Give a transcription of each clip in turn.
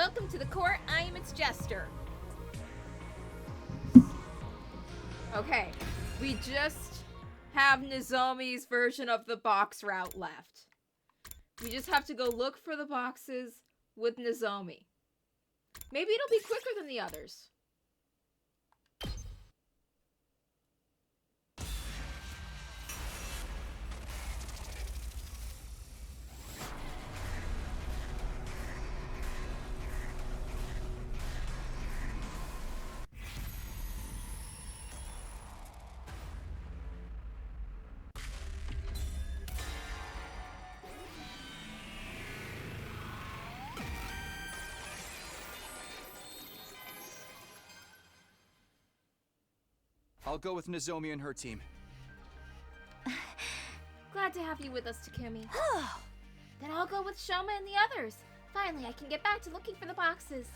Welcome to the court. I am its Jester. Okay, we just have Nozomi's version of the box route left. We just have to go look for the boxes with Nozomi. Maybe it'll be quicker than the others. I'll go with Nozomi and her team. Glad to have you with us, Takumi. Then I'll go with Shoma and the others. Finally, I can get back to looking for the boxes.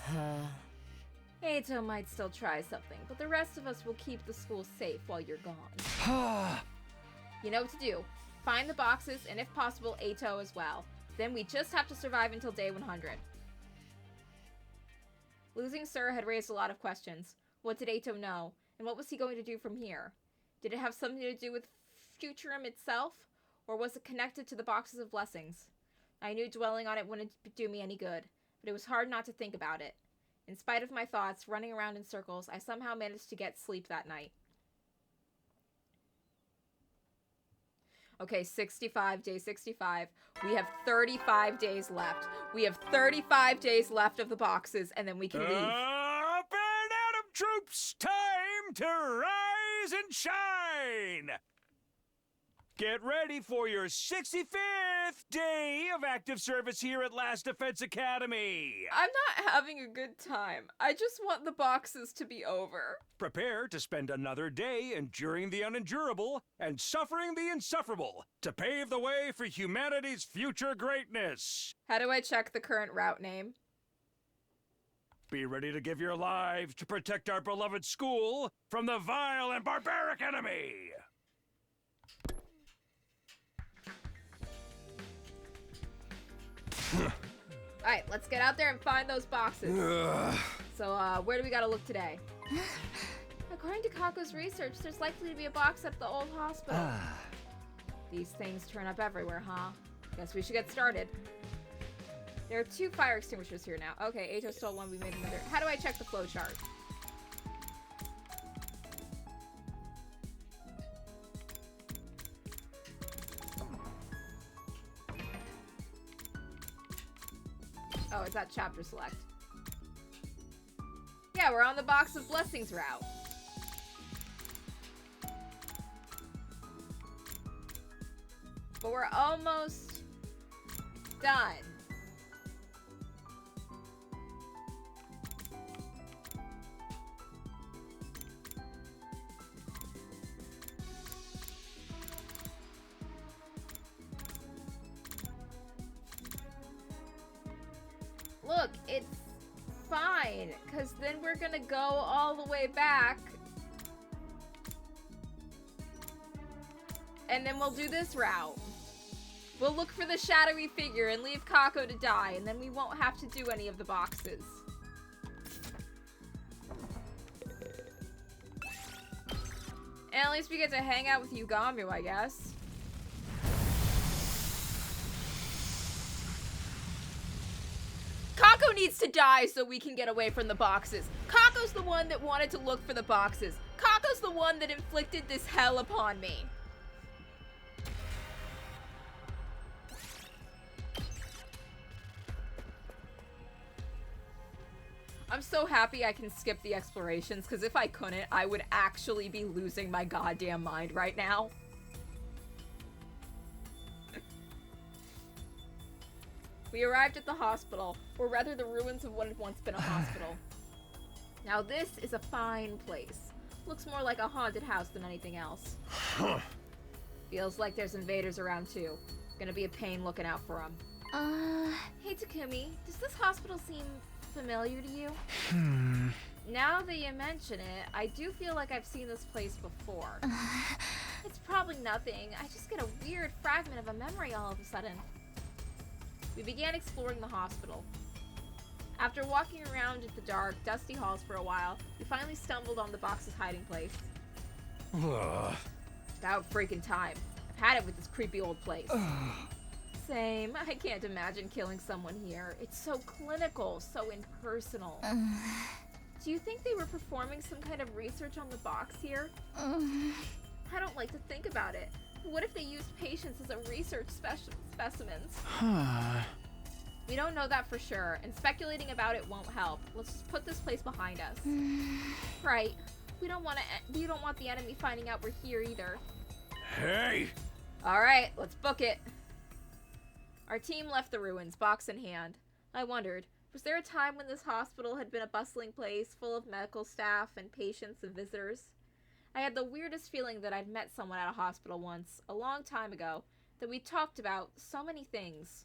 Eito might still try something, but the rest of us will keep the school safe while you're gone. You know what to do. Find the boxes, and if possible, Eito as well. Then we just have to survive until day 100. Losing Sir had raised a lot of questions. What did Eito know? And what was he going to do from here? Did it have something to do with Futurum itself? Or was it connected to the boxes of blessings? I knew dwelling on it wouldn't do me any good, but it was hard not to think about it. In spite of my thoughts running around in circles, I somehow managed to get sleep that night. Okay, 65, day 65. We have 35 days left. We have 35 days left of the boxes, and then we can leave. Up and Adam troops, time to rise and shine! Get ready for your 65th day of active service here at Last Defense Academy. I'm not having a good time. I just want the boxes to be over. Prepare to spend another day enduring the unendurable and suffering the insufferable to pave the way for humanity's future greatness. How do I check the current route name? Be ready to give your lives to protect our beloved school from the vile and barbaric enemy. Alright, let's get out there and find those boxes. So, where do we gotta look today? According to Kako's research, there's likely to be a box at the old hospital. These things turn up everywhere, huh? Guess we should get started. There are 2 fire extinguishers here now. Okay, Eito stole one, we made another. How do I check the flow chart? Oh, it's at chapter select. Yeah, we're on the box of blessings route. But we're almost done. Look, it's fine, because then we're gonna go all the way back. And then we'll do this route. We'll look for the shadowy figure and leave Kako to die, and then we won't have to do any of the boxes. And at least we get to hang out with Yugamu, I guess. Kako needs to die so we can get away from the boxes. Kako's the one that wanted to look for the boxes. Kako's the one that inflicted this hell upon me. I'm so happy I can skip the explorations, because if I couldn't, I would actually be losing my goddamn mind right now. We arrived at the hospital, or rather the ruins of what had once been a hospital. Now this is a fine place. Looks more like a haunted house than anything else. Feels like there's invaders around too. Gonna be a pain looking out for them. Hey Takumi, does this hospital seem familiar to you? Now that you mention it, I do feel like I've seen this place before. It's probably nothing. I just get a weird fragment of a memory all of a sudden. We began exploring the hospital. After walking around in the dark, dusty halls for a while, we finally stumbled on the box's hiding place. About freaking time. I've had it with this creepy old place. Same. I can't imagine killing someone here. It's so clinical, so impersonal. Do you think they were performing some kind of research on the box here? I don't like to think about it. What if they used patients as a research specimens? We don't know that for sure, and speculating about it won't help. Let's just put this place behind us. Right. We don't want the enemy finding out we're here either. Hey! All right, let's book it. Our team left the ruins, box in hand. I wondered, was there a time when this hospital had been a bustling place full of medical staff and patients and visitors? I had the weirdest feeling that I'd met someone at a hospital once, a long time ago, that we talked about so many things.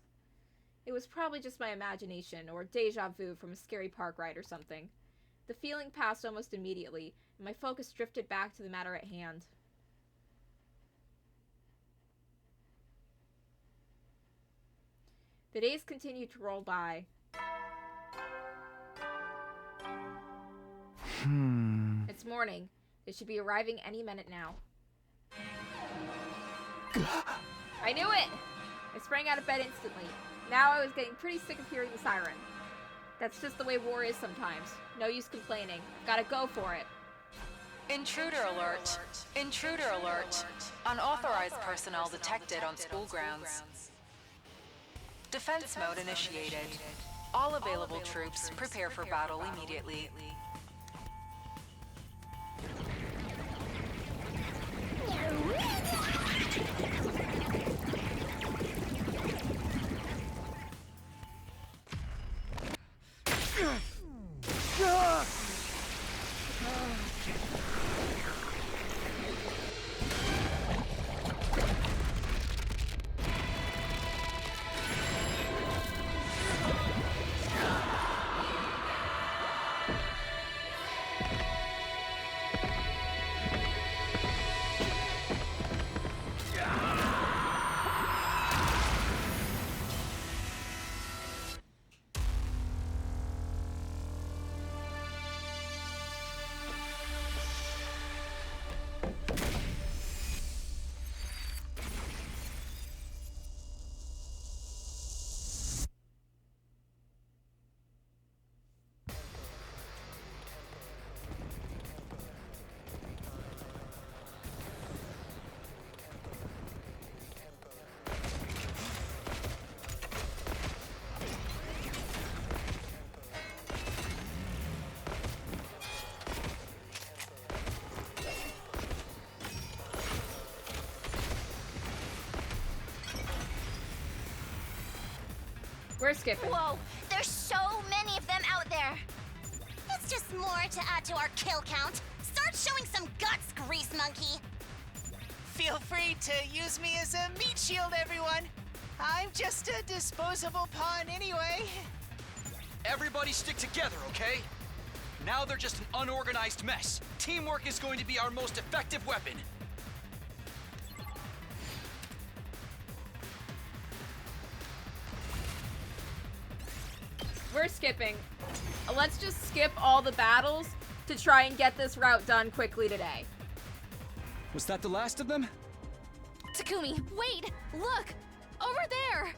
It was probably just my imagination, or deja vu from a scary park ride or something. The feeling passed almost immediately, and my focus drifted back to the matter at hand. The days continued to roll by. It's morning. They should be arriving any minute now. I knew it! I sprang out of bed instantly. Now I was getting pretty sick of hearing the siren. That's just the way war is sometimes. No use complaining. Gotta go for it. Intruder alert. Intruder alert. Unauthorized personnel detected on school grounds. Defense mode initiated. All available troops prepare for battle immediately. We're skipping. Whoa, there's so many of them out there. It's just more to add to our kill count. Start showing some guts, grease monkey. Feel free to use me as a meat shield, everyone. I'm just a disposable pawn anyway. Everybody stick together, okay? Now they're just an unorganized mess. Teamwork is going to be our most effective weapon. We're skipping. Let's just skip all the battles to try and get this route done quickly today. Was that the last of them? Takumi, wait! Look! Over there!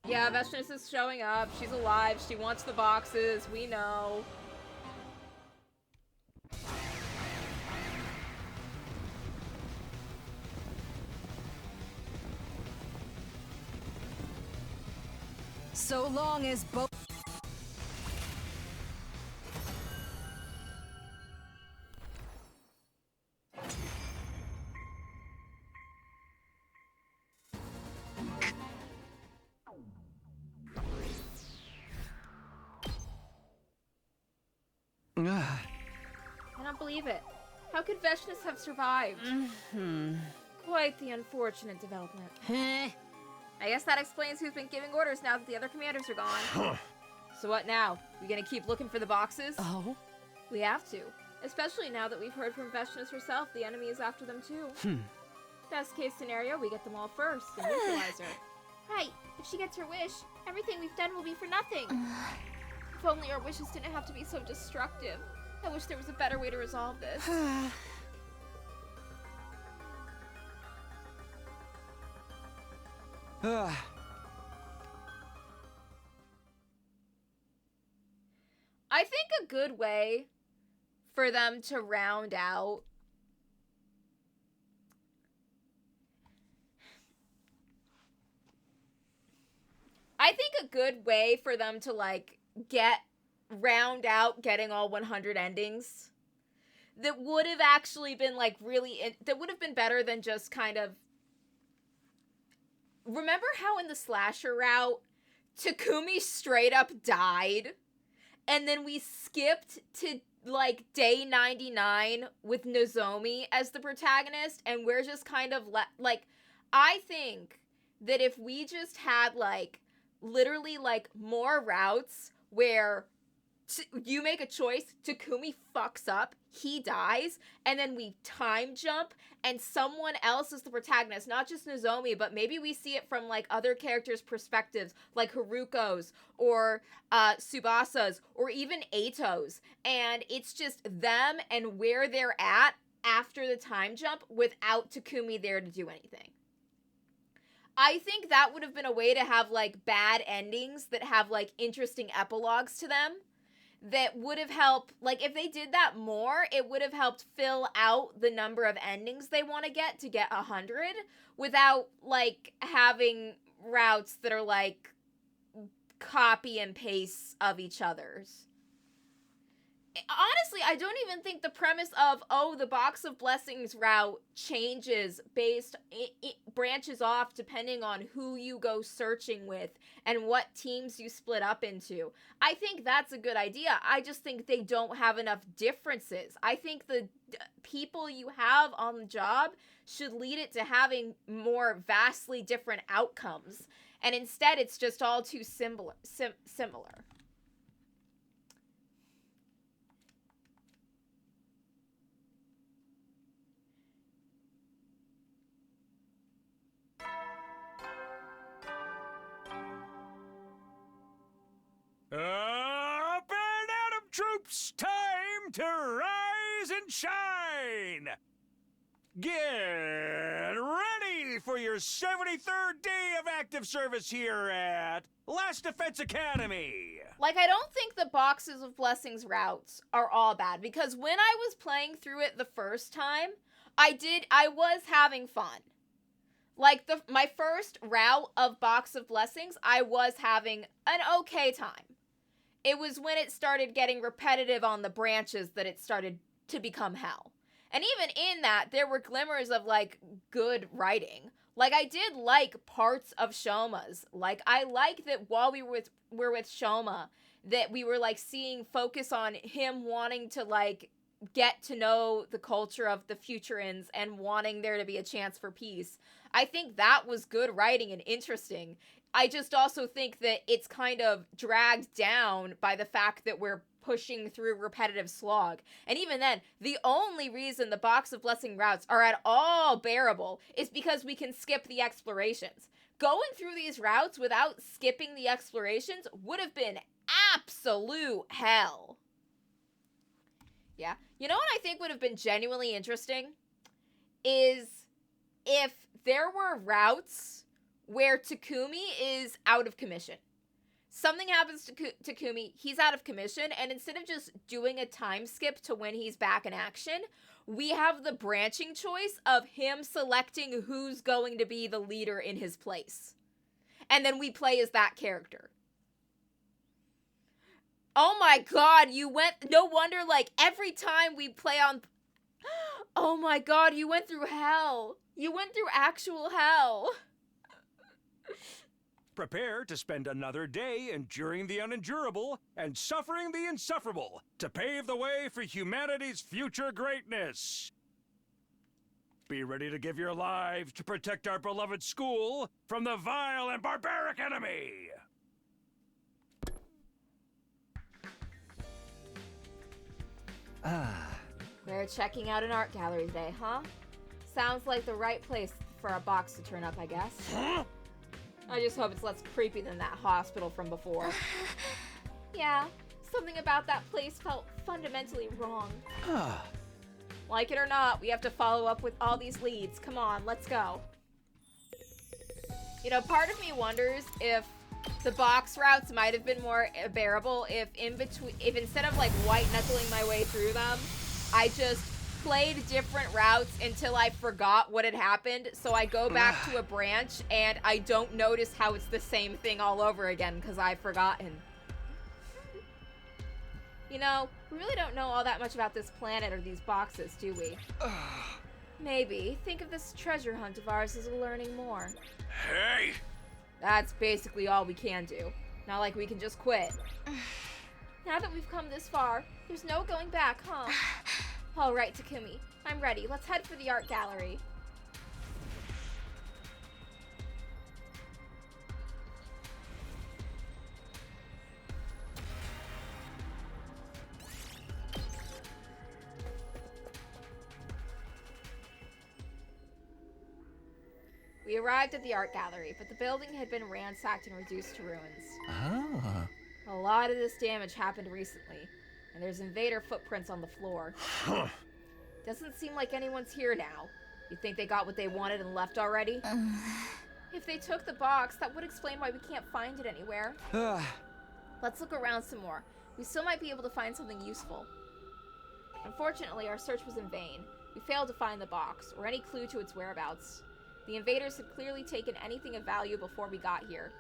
Yeah, Veshness is showing up. She's alive. She wants the boxes. We know. So long as both... I don't believe it. How could Veshness have survived? Quite the unfortunate development. I guess that explains who's been giving orders now that the other commanders are gone. So what now? We gonna keep looking for the boxes? Oh? We have to. Especially now that we've heard from Veshness herself the enemy is after them too. Best case scenario, we get them all first and neutralize her. Right. If she gets her wish, everything we've done will be for nothing. If only our wishes didn't have to be so destructive. I wish there was a better way to resolve this. I think a good way for them to round out like round out getting all 100 endings that would have actually been like that would have been better than just kind of, remember how in the slasher route Takumi straight up died and then we skipped to like day 99 with Nozomi as the protagonist and we're just kind of like, I think that if we just had like literally like more routes where you make a choice, Takumi fucks up, he dies, and then we time jump and someone else is the protagonist, not just Nozomi, but maybe we see it from like other characters' perspectives, like Haruko's or Tsubasa's or even Eito's, and it's just them and where they're at after the time jump without Takumi there to do anything. I think that would have been a way to have like bad endings that have like interesting epilogues to them. That would have helped, like, if they did that more, it would have helped fill out the number of endings they want to get 100 without, like, having routes that are, like, copy and paste of each other's. Honestly, I don't even think the premise of, oh, the Box of Blessings route changes it branches off depending on who you go searching with and what teams you split up into. I think that's a good idea. I just think they don't have enough differences. I think the people you have on the job should lead it to having more vastly different outcomes. And instead, it's just all too similar. Up and Atom troops, time to rise and shine! Get ready for your 73rd day of active service here at Last Defense Academy! Like, I don't think the Boxes of Blessings routes are all bad, because when I was playing through it the first time, I was having fun. Like, my first route of Box of Blessings, I was having an okay time. It was when it started getting repetitive on the branches that it started to become hell. And even in that, there were glimmers of, like, good writing. Like, I did like parts of Shoma's. Like, I like that while we were with Shoma, that we were, like, seeing focus on him wanting to, like, get to know the culture of the Futurans and wanting there to be a chance for peace. I think that was good writing and interesting. I just also think that it's kind of dragged down by the fact that we're pushing through repetitive slog. And even then, the only reason the Box of Blessing routes are at all bearable is because we can skip the explorations. Going through these routes without skipping the explorations would have been absolute hell. Yeah. You know what I think would have been genuinely interesting? Is if there were routes where Takumi is out of commission. Something happens to Takumi, he's out of commission, and instead of just doing a time skip to when he's back in action, we have the branching choice of him selecting who's going to be the leader in his place. And then we play as that character. Oh my god, no wonder, like, every time we play on... Oh my god, you went through hell. You went through actual hell. Prepare to spend another day enduring the unendurable and suffering the insufferable to pave the way for humanity's future greatness. Be ready to give your lives to protect our beloved school from the vile and barbaric enemy. We're checking out an art gallery today, huh? Sounds like the right place for a box to turn up, I guess. Huh? I just hope it's less creepy than that hospital from before. Yeah, something about that place felt fundamentally wrong. Like it or not, we have to follow up with all these leads. Come on, let's go. You know, part of me wonders if the box routes might have been more bearable if instead of like white knuckling my way through them, I just played different routes until I forgot what had happened. So I go back to a branch and I don't notice how it's the same thing all over again because I've forgotten. You know, we really don't know all that much about this planet or these boxes, do we? Maybe. Think of this treasure hunt of ours as learning more. Hey! That's basically all we can do. Not like we can just quit. Now that we've come this far, there's no going back, huh? All right, Takumi. I'm ready. Let's head for the art gallery. We arrived at the art gallery, but the building had been ransacked and reduced to ruins. A lot of this damage happened recently, and there's invader footprints on the floor. Doesn't seem like anyone's here now. You think they got what they wanted and left already? If they took the box, that would explain why we can't find it anywhere. Let's look around some more. We still might be able to find something useful. Unfortunately, our search was in vain. We failed to find the box, or any clue to its whereabouts. The invaders had clearly taken anything of value before we got here.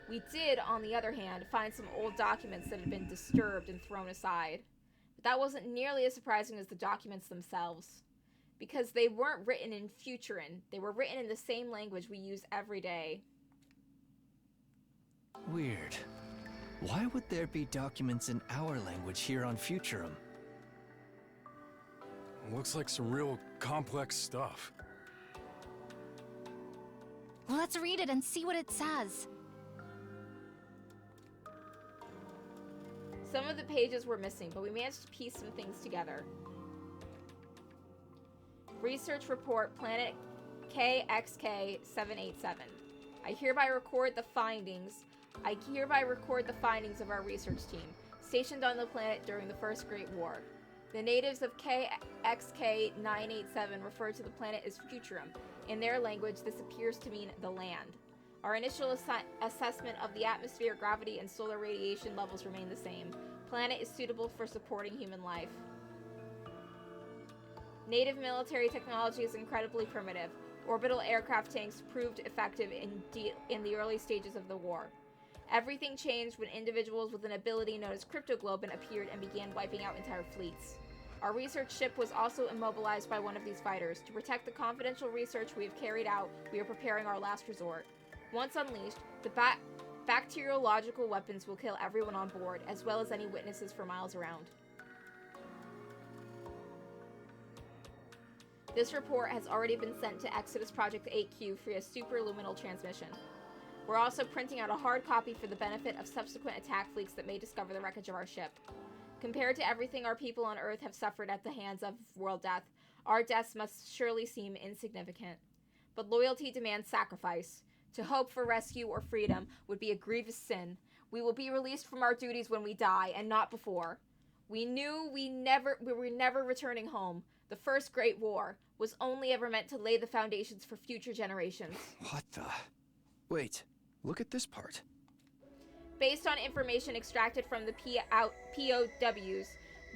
We did, on the other hand, find some old documents that had been disturbed and thrown aside. But that wasn't nearly as surprising as the documents themselves. Because they weren't written in Futuran. They were written in the same language we use every day. Weird. Why would there be documents in our language here on Futurum? Looks like some real complex stuff. Let's read it and see what it says. Some of the pages were missing, but we managed to piece some things together. Research report, planet KXK-787. I hereby record the findings of our research team, stationed on the planet during the First Great War. The natives of KXK-987 refer to the planet as Futurum. In their language, this appears to mean the land. Our initial assessment of the atmosphere, gravity, and solar radiation levels remain the same. Planet is suitable for supporting human life. Native military technology is incredibly primitive. Orbital aircraft tanks proved effective in the early stages of the war. Everything changed when individuals with an ability known as cryptoglobin appeared and began wiping out entire fleets. Our research ship was also immobilized by one of these fighters. To protect the confidential research we have carried out, we are preparing our last resort. Once unleashed, the bacteriological weapons will kill everyone on board, as well as any witnesses for miles around. This report has already been sent to Exodus Project 8Q for a superluminal transmission. We're also printing out a hard copy for the benefit of subsequent attack fleets that may discover the wreckage of our ship. Compared to everything our people on Earth have suffered at the hands of world death, our deaths must surely seem insignificant. But loyalty demands sacrifice. To hope for rescue or freedom would be a grievous sin. We will be released from our duties when we die, and not before. We knew we were never returning home. The First Great War was only ever meant to lay the foundations for future generations. What the? Wait, look at this part. Based on information extracted from the POWs,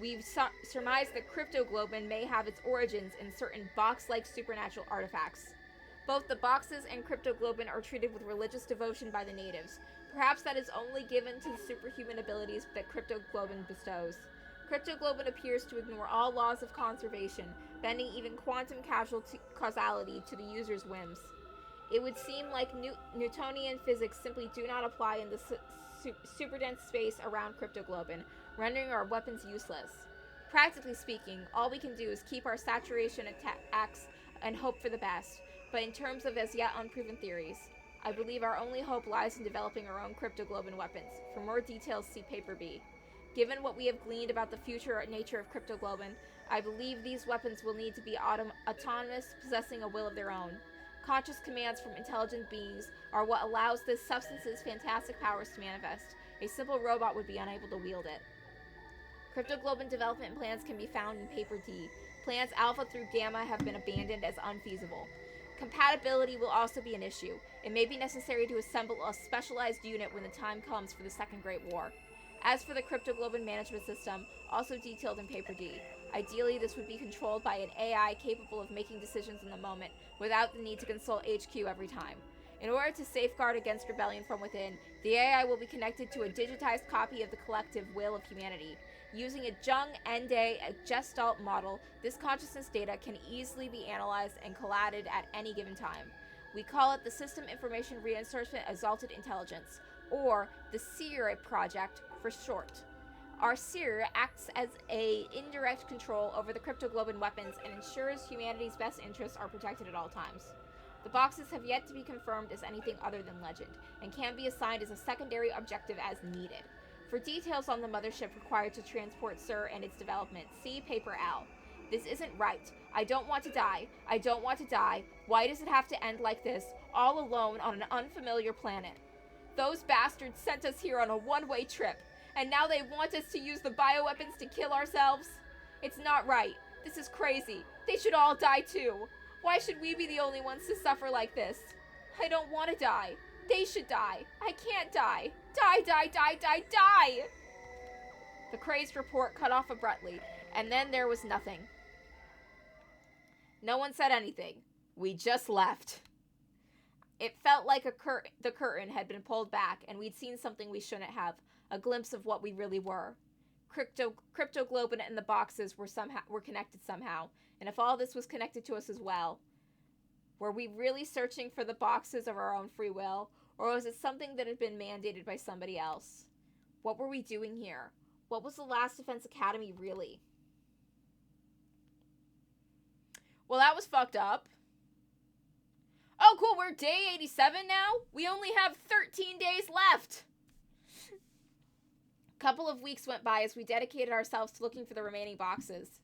we've surmised that cryptoglobin may have its origins in certain box-like supernatural artifacts. Both the boxes and cryptoglobin are treated with religious devotion by the natives. Perhaps that is only given to the superhuman abilities that cryptoglobin bestows. Cryptoglobin appears to ignore all laws of conservation, bending even quantum causality to the user's whims. It would seem like Newtonian physics simply do not apply in the superdense space around cryptoglobin, rendering our weapons useless. Practically speaking, all we can do is keep our saturation attacks and hope for the best, but in terms of as yet unproven theories, I believe our only hope lies in developing our own cryptoglobin weapons. For more details, see Paper B. Given what we have gleaned about the future nature of cryptoglobin, I believe these weapons will need to be autonomous, possessing a will of their own. Conscious commands from intelligent beings are what allows this substance's fantastic powers to manifest. A simple robot would be unable to wield it. Cryptoglobin development plans can be found in Paper D. Plans Alpha through Gamma have been abandoned as unfeasible. Compatibility will also be an issue. It may be necessary to assemble a specialized unit when the time comes for the Second Great War. As for the Cryptoglobin management system, also detailed in Paper D, ideally this would be controlled by an AI capable of making decisions in the moment without the need to consult HQ every time. In order to safeguard against rebellion from within, the AI will be connected to a digitized copy of the collective will of humanity. Using a Jung Ende a Gestalt model, this consciousness data can easily be analyzed and collated at any given time. We call it the System Information Reinforcement Exalted Intelligence, or the SEER project for short. Our SEER acts as an indirect control over the Cryptoglobin weapons and ensures humanity's best interests are protected at all times. The boxes have yet to be confirmed as anything other than legend, and can be assigned as a secondary objective as needed. For details on the mothership required to transport SEER and its development, see Paper L. This isn't right. I don't want to die. I don't want to die. Why does it have to end like this, all alone on an unfamiliar planet? Those bastards sent us here on a one-way trip, and now they want us to use the bioweapons to kill ourselves? It's not right. This is crazy. They should all die too. Why should we be the only ones to suffer like this? I don't want to die. They should die. I can't die. Die, die, die, die, die! The crazed report cut off abruptly, and then there was nothing. No one said anything. We just left. It felt like the curtain had been pulled back, and we'd seen something we shouldn't have. A glimpse of what we really were. Cryptoglobin and the boxes were connected somehow, and if all this was connected to us as well, were we really searching for the boxes of our own free will, or was it something that had been mandated by somebody else? What were we doing here? What was the Last Defense Academy really? Well, that was fucked up. Oh, cool, we're day 87 now? We only have 13 days left! A couple of weeks went by as we dedicated ourselves to looking for the remaining boxes.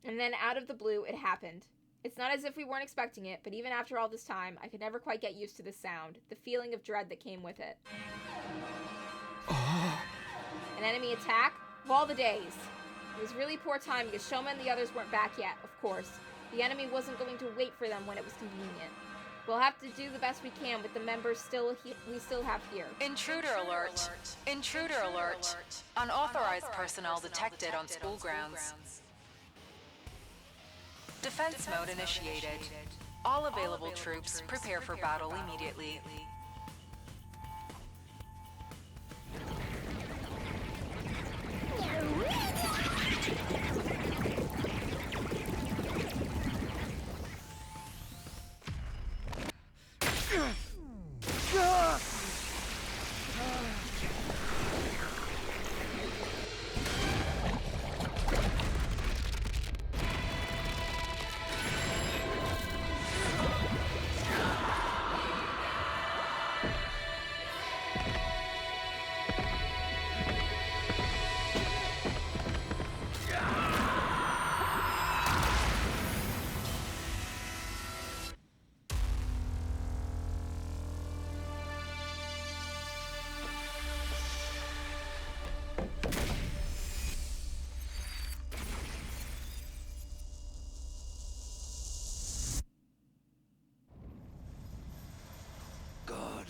And then out of the blue, it happened. It's not as if we weren't expecting it, but even after all this time, I could never quite get used to the sound, the feeling of dread that came with it. An enemy attack? Of all the days. It was really poor timing because Shoma and the others weren't back yet, of course. The enemy wasn't going to wait for them when it was convenient. We'll have to do the best we can with the members we still have here. Intruder alert. Intruder alert. Unauthorized personnel detected on school grounds. Defense mode initiated. All available troops prepare for battle immediately.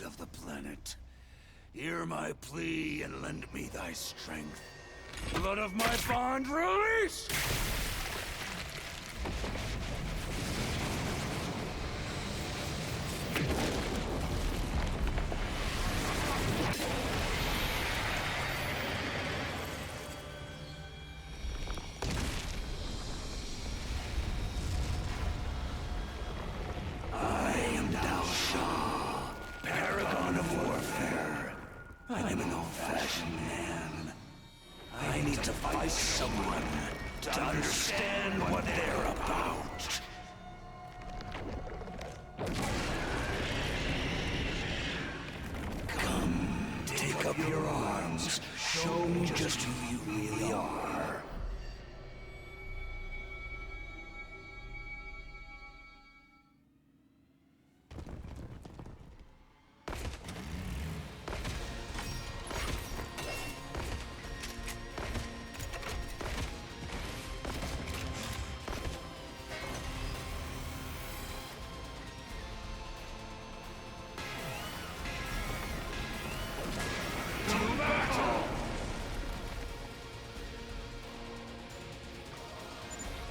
Of the planet, hear my plea and lend me thy strength. Blood of my bond, release! I'm an old-fashioned man. I need to fight someone to understand what they're about. Come Take up your arms. Show me just who you really are.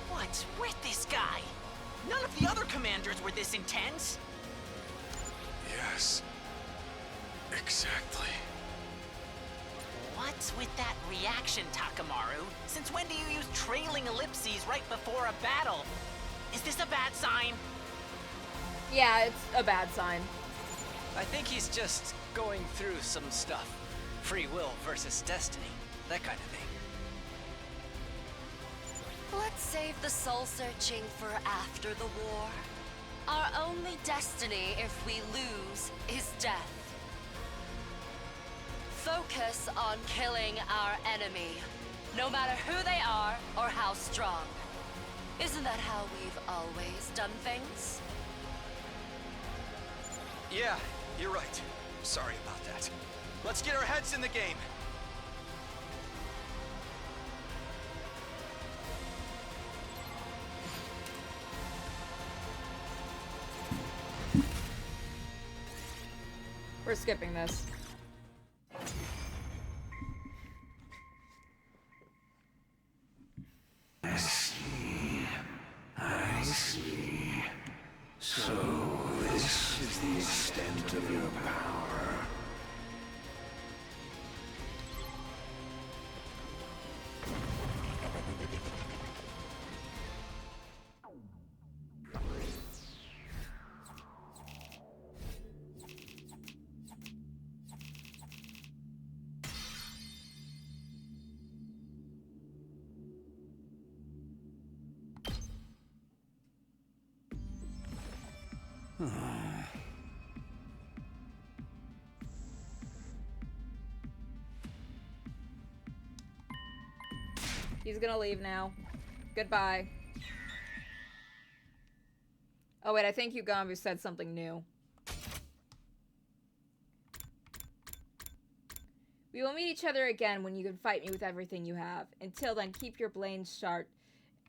What's with this guy? None of the other commanders were this intense. Yes. Exactly. What's with that reaction, Takamaru? Since when do you use trailing ellipses right before a battle? Is this a bad sign? Yeah, it's a bad sign. I think he's just going through some stuff. Free will versus destiny. That kind of thing. Let's save the soul searching for after the war. Our only destiny if we lose is death. Focus on killing our enemy, no matter who they are or how strong. Isn't that how we've always done things? Yeah, you're right. Sorry about that. Let's get our heads in the game. We're skipping this. I see. I see. So, this is the extent of your power. He's gonna leave now. Goodbye. Oh wait, I think Ugambu said something new. We will meet each other again when you can fight me with everything you have. Until then, keep your blades sharp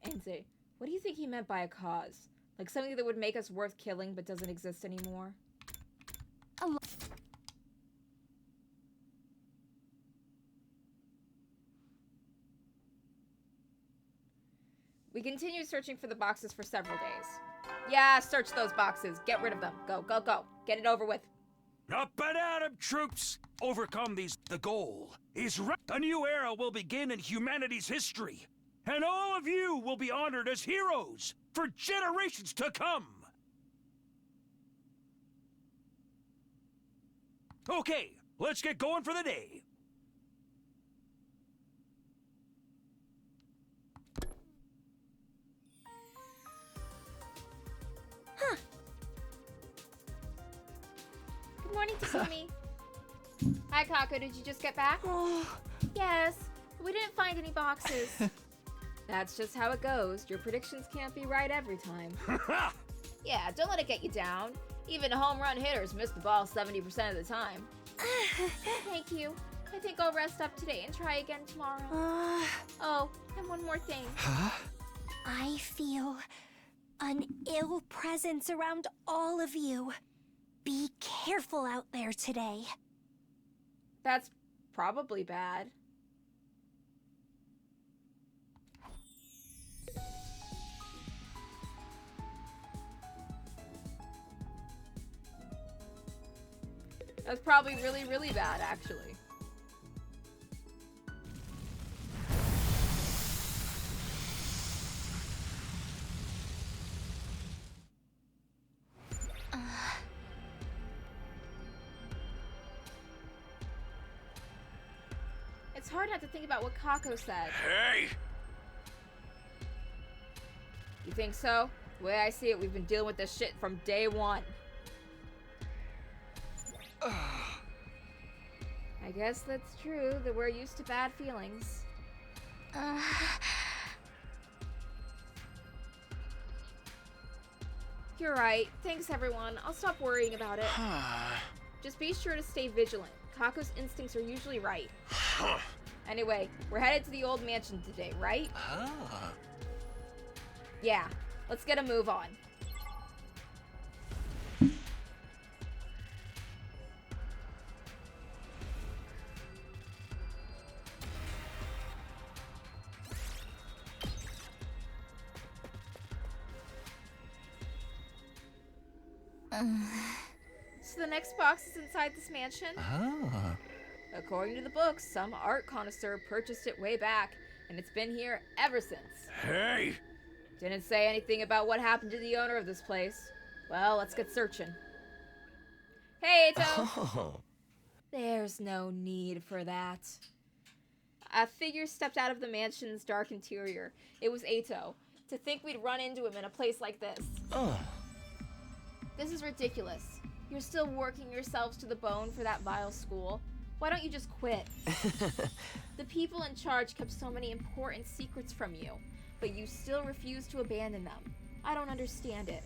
and say, what do you think he meant by a cause? Like something that would make us worth killing but doesn't exist anymore? We continued searching for the boxes for several days. Yeah, search those boxes. Get rid of them. Go, go, go. Get it over with. Up and at 'em, troops! Overcome these. The goal is a new era will begin in humanity's history, and all of you will be honored as heroes for generations to come. Okay, let's get going for the day. Huh. Good morning, Tasumi. Hi, Kako. Did you just get back? Yes. We didn't find any boxes. That's just how it goes. Your predictions can't be right every time. Yeah, don't let it get you down. Even home run hitters miss the ball 70% of the time. Thank you. I think I'll rest up today and try again tomorrow. Oh, and one more thing. Huh? I feel an ill presence around all of you. Be careful out there today. That's probably bad. That's probably really, really bad, actually. It's hard not to think about what Kako said. Hey! You think so? The way I see it, we've been dealing with this shit from day one. I guess that's true, that we're used to bad feelings. You're right. Thanks, everyone. I'll stop worrying about it. Just be sure to stay vigilant. Kako's instincts are usually right. Anyway, we're headed to the old mansion today, right? Yeah. Let's get a move on. So the next box is inside this mansion? According to the books, some art connoisseur purchased it way back, and it's been here ever since. Hey! Didn't say anything about what happened to the owner of this place. Well, let's get searching. Hey, Ato! There's no need for that. A figure stepped out of the mansion's dark interior. It was Ato. To think we'd run into him in a place like this. This is ridiculous. You're still working yourselves to the bone for that vile school. Why don't you just quit? The people in charge kept so many important secrets from you, but you still refuse to abandon them. I don't understand it.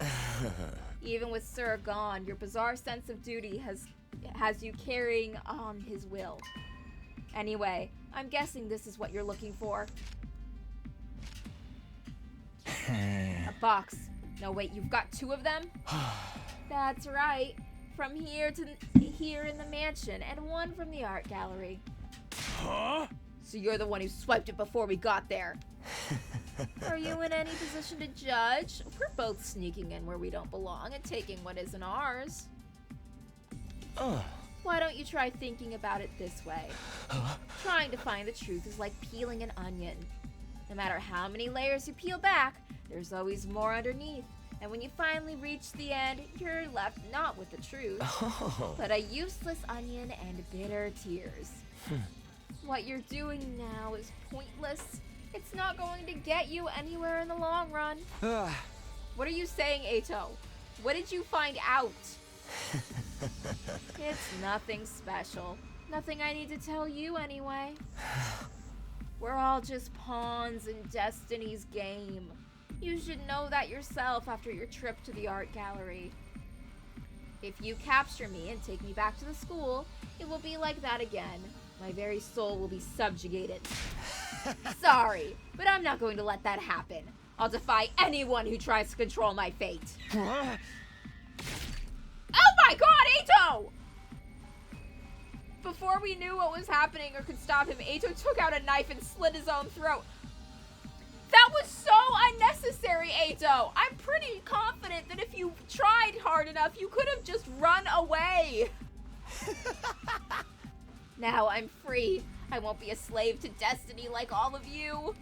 Even with Sir gone, your bizarre sense of duty has you carrying on his will. Anyway, I'm guessing this is what you're looking for. A box. No, wait, you've got two of them? That's right. From here to here in the mansion, and one from the art gallery. Huh? So you're the one who swiped it before we got there. Are you in any position to judge? We're both sneaking in where we don't belong and taking what isn't ours. Why don't you try thinking about it this way? Trying to find the truth is like peeling an onion. No matter how many layers you peel back, there's always more underneath. And when you finally reach the end, you're left not with the truth, but a useless onion and bitter tears. What you're doing now is pointless. It's not going to get you anywhere in the long run. What are you saying, Ato? What did you find out? It's nothing special. Nothing I need to tell you anyway. We're all just pawns in Destiny's game. You should know that yourself after your trip to the art gallery. If you capture me and take me back to the school, it will be like that again. My very soul will be subjugated. Sorry, but I'm not going to let that happen. I'll defy anyone who tries to control my fate. Oh my god, Ato! Before we knew what was happening or could stop him, Ato took out a knife and slit his own throat. That was so unnecessary, Ato! I'm pretty confident that if you tried hard enough, you could have just run away. Now I'm free. I won't be a slave to destiny like all of you.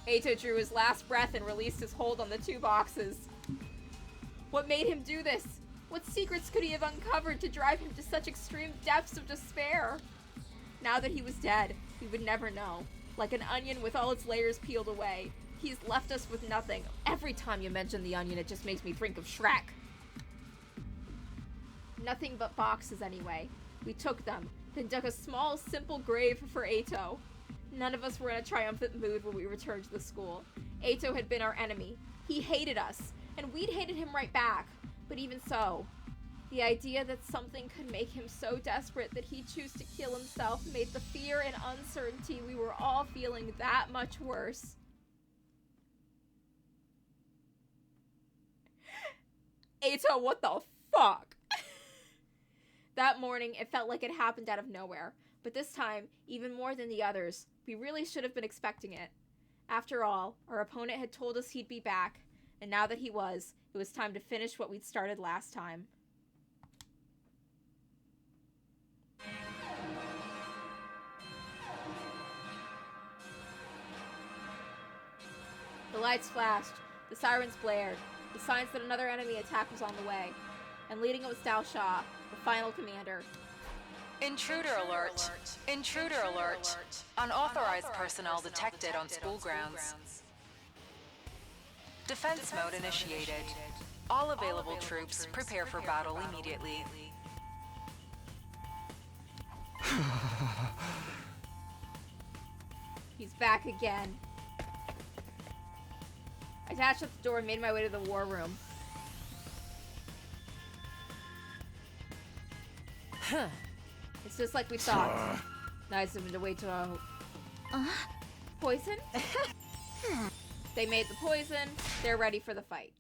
Ato drew his last breath and released his hold on the two boxes. What made him do this? What secrets could he have uncovered to drive him to such extreme depths of despair? Now that he was dead, we would never know. Like an onion with all its layers peeled away. He's left us with nothing. Every time you mention the onion, it just makes me think of Shrek. Nothing but boxes anyway. We took them, then dug a small, simple grave for Ato. None of us were in a triumphant mood when we returned to the school. Ato had been our enemy. He hated us, and we'd hated him right back. But even so, the idea that something could make him so desperate that he'd choose to kill himself made the fear and uncertainty we were all feeling that much worse. Ato, what the fuck? That morning, it felt like it happened out of nowhere. But this time, even more than the others, we really should have been expecting it. After all, our opponent had told us he'd be back, and now that he was, it was time to finish what we'd started last time. The lights flashed, the sirens blared, the signs that another enemy attack was on the way, and leading it was Dao Sha, the final commander. Intruder alert. Intruder alert. Unauthorized personnel detected on school grounds. Defense mode initiated. All available troops, prepare for battle immediately. He's back again. I dashed out the door and made my way to the war room. It's just like we thought. Nice of him to wait till poison? They made the poison. They're ready for the fight.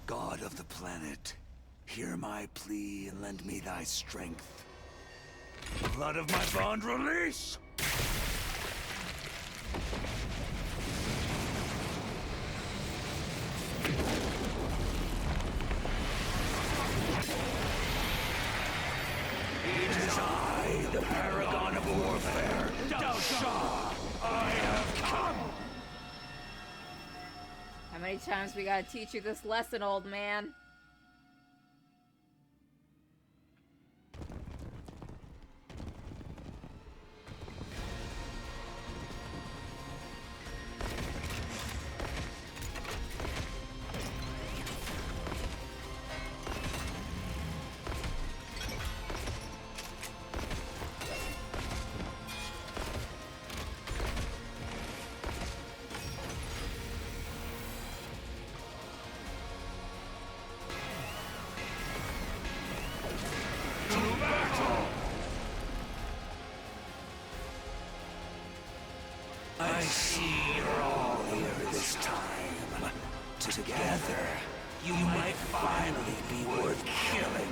God of the planet, hear my plea and lend me thy strength. Blood of my bond release! It is I, the paragon of warfare, Dao Shah. I have come! How many times we gotta teach you this lesson, old man? I see you're all here this time. Together, you might finally be worth killing.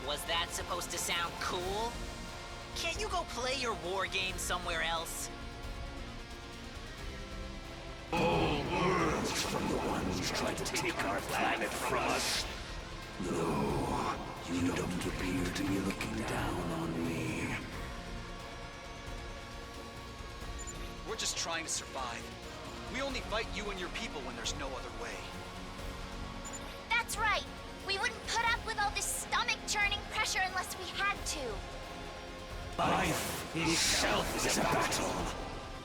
Was that supposed to sound cool? Can't you go play your war game somewhere else? All worlds from the ones trying to take our planet from us. No, you don't appear to be looking down on me. We're just trying to survive. We only fight you and your people when there's no other way. That's right. We wouldn't put up with all this stomach-churning pressure unless we had to. Life itself is a battle.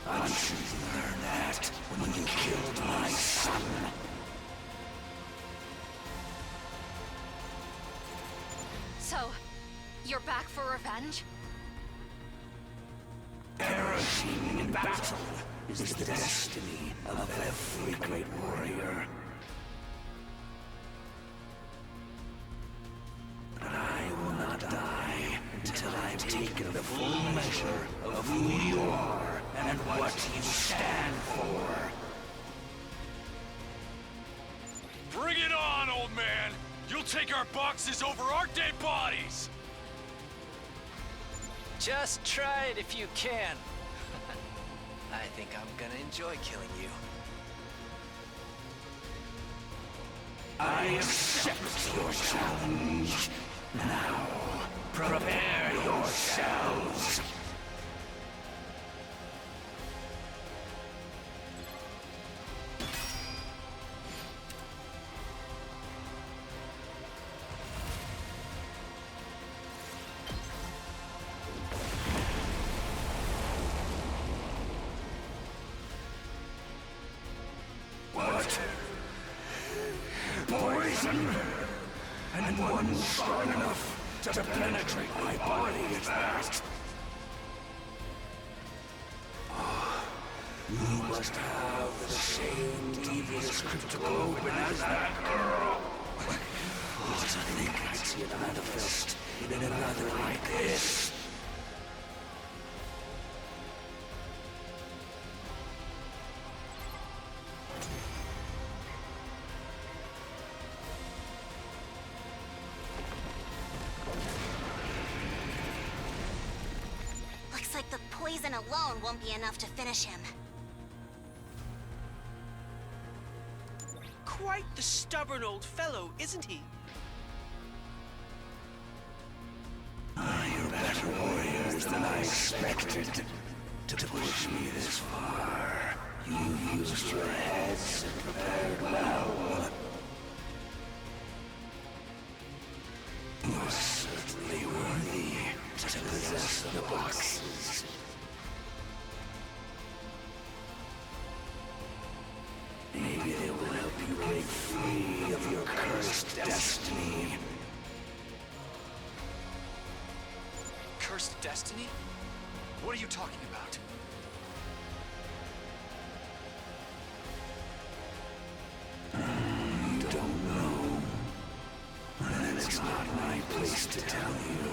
I'm sure you learned that when you killed my son. So, you're back for revenge? Perishing in battle is the destiny of every great warrior. But I will not die until I've taken the full measure of who you are and what you stand for. Bring it on, old man! You'll take our boxes over our dead bodies! Just try it if you can. I think I'm gonna enjoy killing you. I accept your challenge. Now, prepare yourselves. What? Poison? And one strong enough to penetrate my body at that? Oh, you must have the same devious cryptical open as that girl. Oh, to think I'd see it manifest in another like this. poison alone won't be enough to finish him. Quite the stubborn old fellow, isn't he? You're better warriors than I expected. To push me this far, you've used your heads and prepared well. You're certainly worthy to possess the boxes. Maybe they will help you break free of your cursed destiny. Cursed destiny? What are you talking about? You don't know. Then it's not my place to tell you.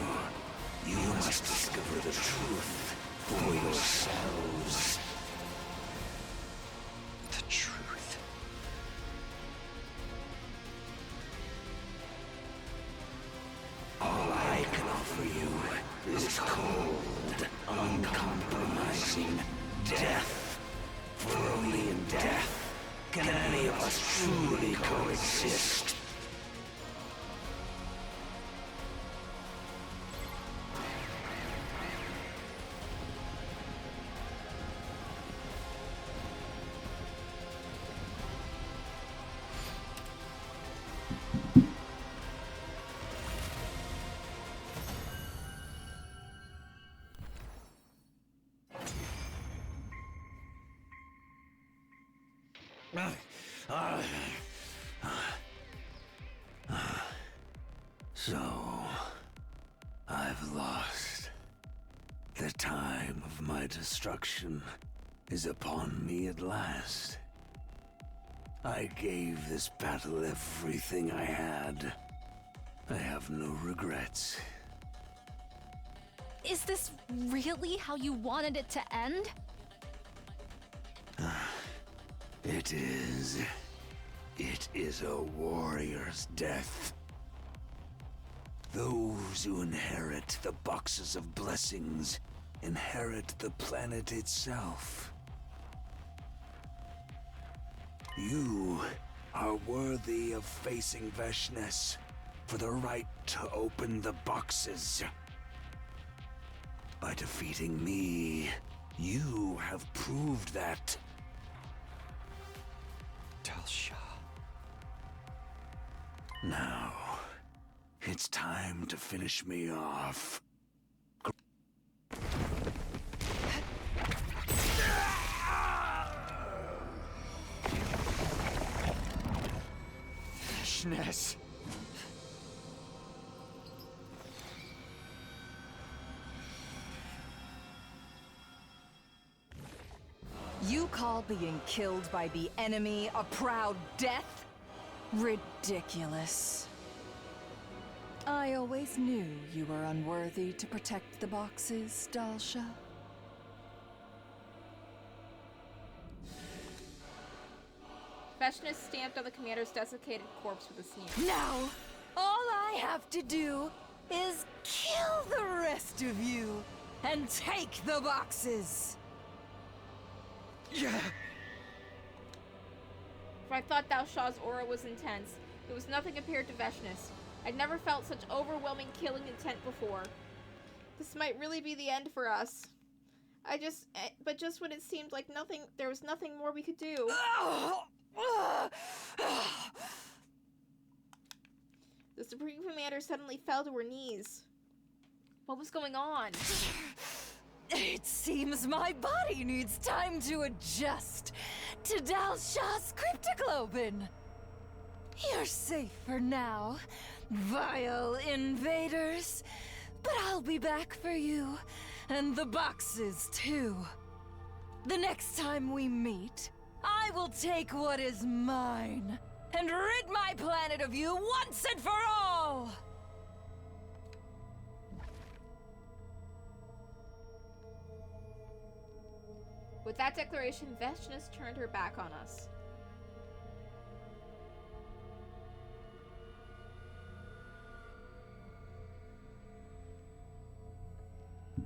You must discover the truth for yourselves. The truth. All I can offer you is cold, uncompromising death. For only in death can any of us truly coexist. So, I've lost. The time of my destruction is upon me at last. I gave this battle everything I had. I have no regrets. Is this really how you wanted it to end? It is. It is a warrior's death. Those who inherit the boxes of blessings inherit the planet itself. You are worthy of facing Veshness for the right to open the boxes. By defeating me, you have proved that. Dalsha. Now, it's time to finish me off. Veshness. You call being killed by the enemy a proud death? Ridiculous. I always knew you were unworthy to protect the boxes, Dalsha. Veshness stamped on the commander's desiccated corpse with a sneer. Now, all I have to do is kill the rest of you and take the boxes. Yeah. If I thought Dalsha's aura was intense, it was nothing compared to Veshness. I'd never felt such overwhelming killing intent before. This might really be the end for us. But just when it seemed like there was nothing more we could do. The Supreme Commander suddenly fell to her knees. What was going on? It seems my body needs time to adjust to Dalsha's cryptoglobin. You're safe for now, vile invaders. But I'll be back for you, and the boxes too. The next time we meet, I will take what is mine and rid my planet of you once and for all! With that declaration, Veshness turned her back on us.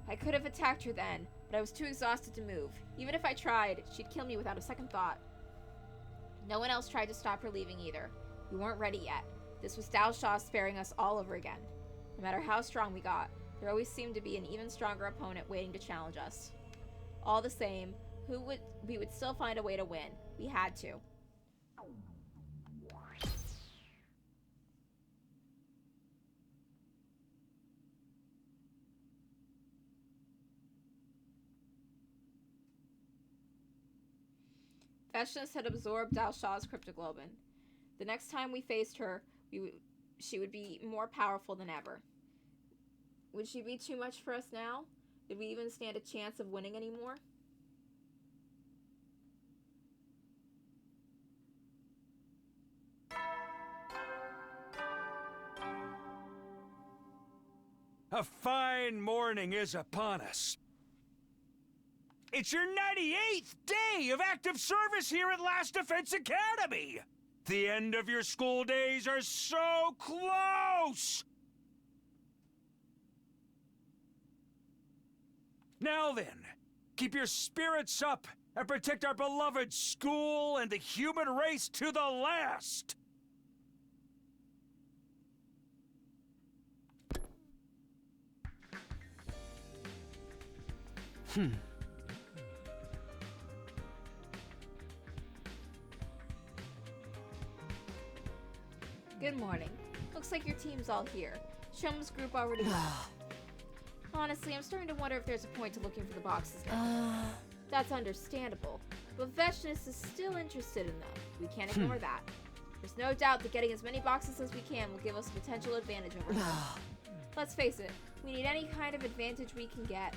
I I could have attacked her then, but I was too exhausted to move. Even if I tried, she'd kill me without a second thought. No one else tried to stop her leaving either. We weren't ready yet. This was Dalshaw sparing us all over again. No matter how strong we got, there always seemed to be an even stronger opponent waiting to challenge us. All the same, we would still find a way to win. We had to. Veshnis had absorbed Dalshaw's cryptoglobin. The next time we faced her, she would be more powerful than ever. Would she be too much for us now? Did we even stand a chance of winning anymore? A fine morning is upon us. It's your 98th day of active service here at Last Defense Academy! The end of your school days are so close! Now then, keep your spirits up and protect our beloved school and the human race to the last! Good morning. Looks like your team's all here. Shum's group already left. Honestly, I'm starting to wonder if there's a point to looking for the boxes now. That's understandable, but Veshnis is still interested in them. We can't ignore that. There's no doubt that getting as many boxes as we can will give us a potential advantage over them. Let's face it, we need any kind of advantage we can get.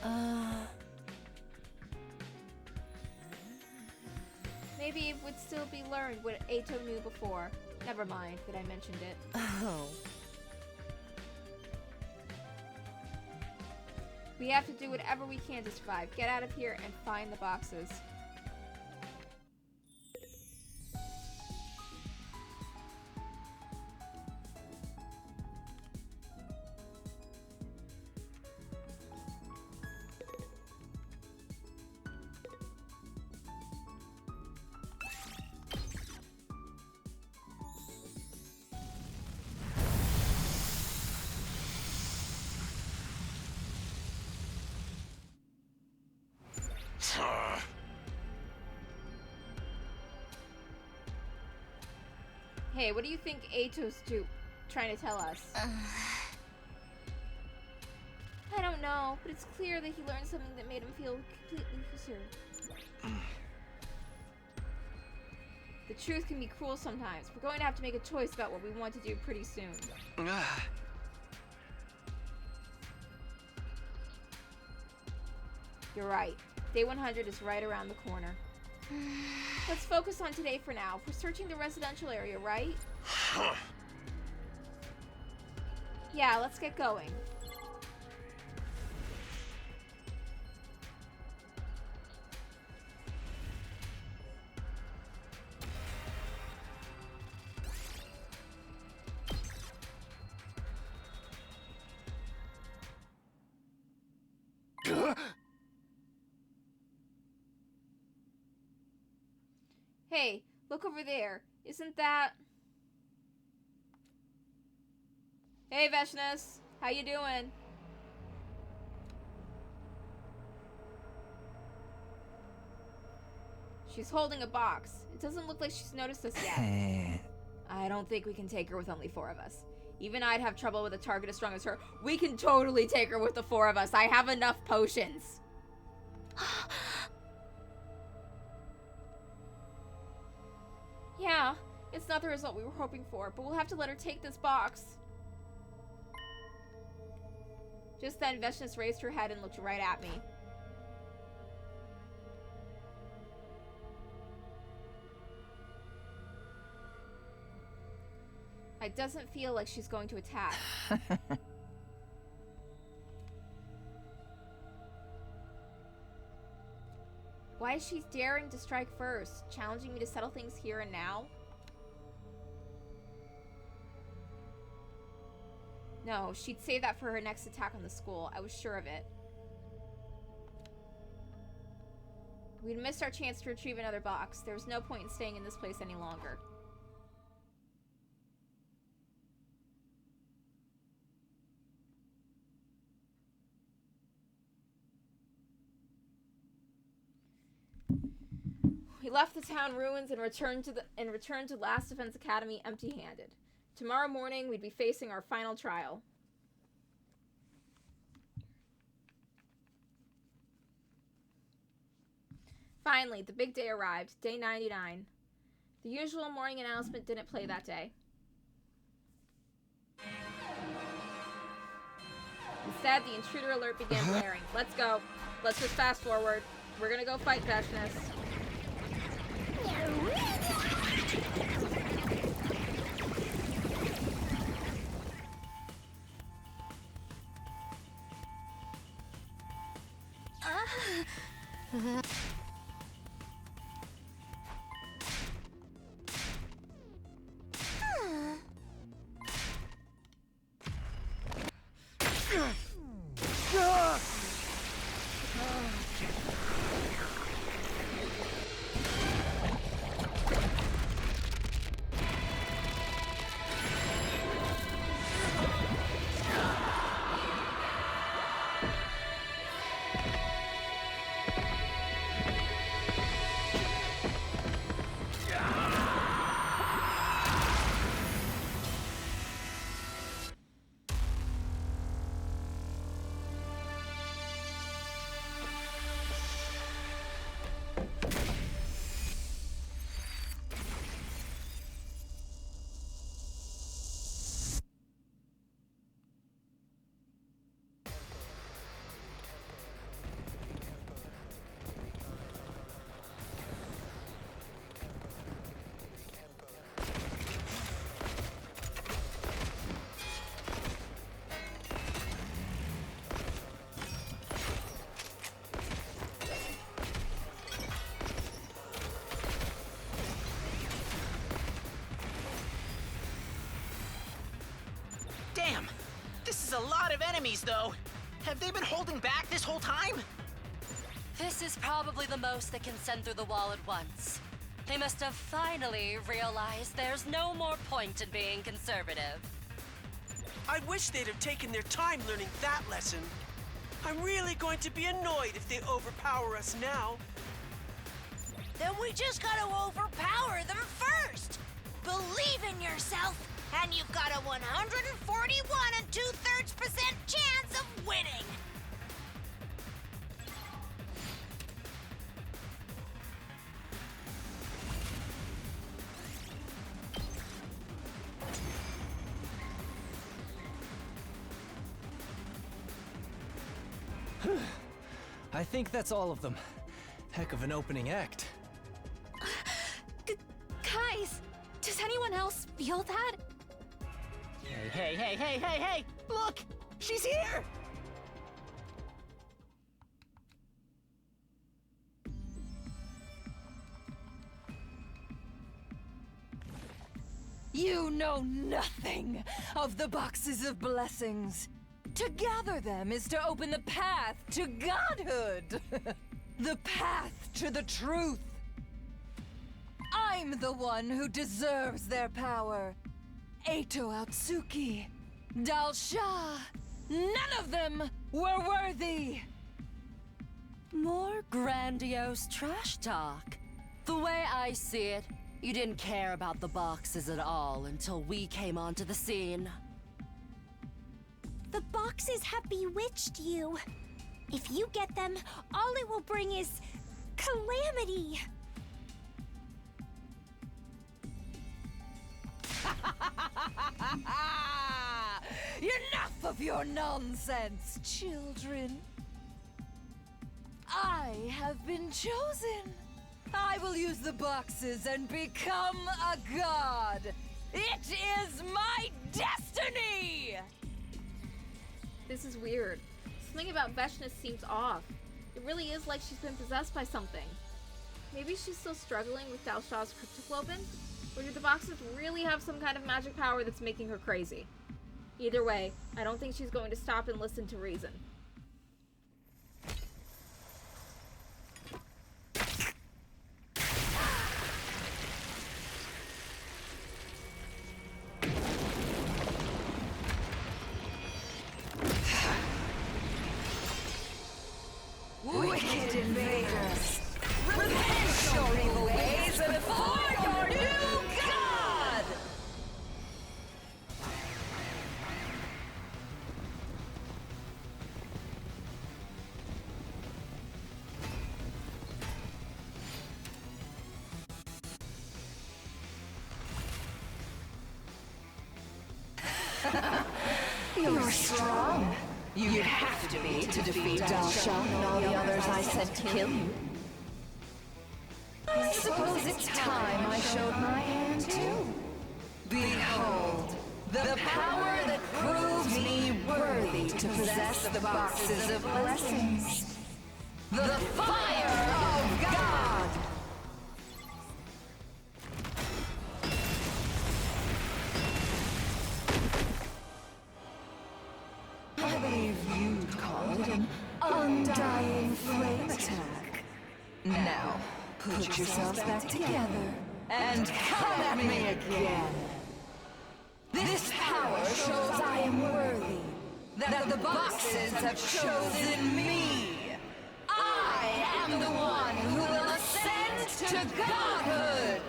Maybe it would still be learned what Ato knew before. Never mind that I mentioned it. Oh. We have to do whatever we can to survive. Get out of here and find the boxes. Hey, what do you think Ato's trying to tell us? I don't know, but it's clear that he learned something that made him feel completely sure. The truth can be cruel sometimes. We're going to have to make a choice about what we want to do pretty soon. You're right. Day 100 is right around the corner. Let's focus on today for now. We're searching the residential area, right? Yeah, let's get going. Hey, look over there. Isn't that... Hey, Veshnis. How you doing? She's holding a box. It doesn't look like she's noticed us yet. I don't think we can take her with only 4 of us. Even I'd have trouble with a target as strong as her. We can totally take her with the 4 of us. I have enough potions. Yeah, it's not the result we were hoping for, but we'll have to let her take this box. Just then, Veshnis raised her head and looked right at me. It doesn't feel like she's going to attack. Why is she daring to strike first? Challenging me to settle things here and now? No, she'd save that for her next attack on the school. I was sure of it. We'd missed our chance to retrieve another box. There was no point in staying in this place any longer. We left the town ruins and returned to Last Defense Academy empty-handed. Tomorrow morning, we'd be facing our final trial. Finally, the big day arrived, day 99. The usual morning announcement didn't play that day. Instead, the intruder alert began blaring. Let's go. Let's just fast forward. We're gonna go fight Veshness. Damn! This is a lot of enemies, though. Have they been holding back this whole time? This is probably the most they can send through the wall at once. They must have finally realized there's no more point in being conservative. I wish they'd have taken their time learning that lesson. I'm really going to be annoyed if they overpower us now. Then we just gotta overpower them first! Believe in yourself, and you've got a 141 2/3% chance of winning! I think that's all of them. Heck of an opening act. Guys, does anyone else feel that? Hey! Look! She's here! You know nothing of the boxes of blessings. To gather them is to open the path to godhood. The path to the truth. I'm the one who deserves their power. Eito Atsuki, Dal Shah, none of them were worthy. More grandiose trash talk. The way I see it, you didn't care about the boxes at all until we came onto the scene. The boxes have bewitched you. If you get them, all it will bring is calamity. Enough of your nonsense, children. I have been chosen. I will use the boxes and become a god. It is my destiny! This is weird. Something about Veshness seems off. It really is like she's been possessed by something. Maybe she's still struggling with Dal Shah's cryptoglobin? Or do the boxes really have some kind of magic power that's making her crazy? Either way, I don't think she's going to stop and listen to reason. You're strong. You'd have to be to defeat Dalsha and all the others I said to kill you. I suppose it's time I showed my hand too. Behold, the power that proves me worthy to possess the boxes of blessings. The fire of God! I believe you'd call it an undying flame attack. Now, put yourselves back together and come at me again. This power shows I am worthy, that the boxes have chosen me. I am the one who will ascend to godhood.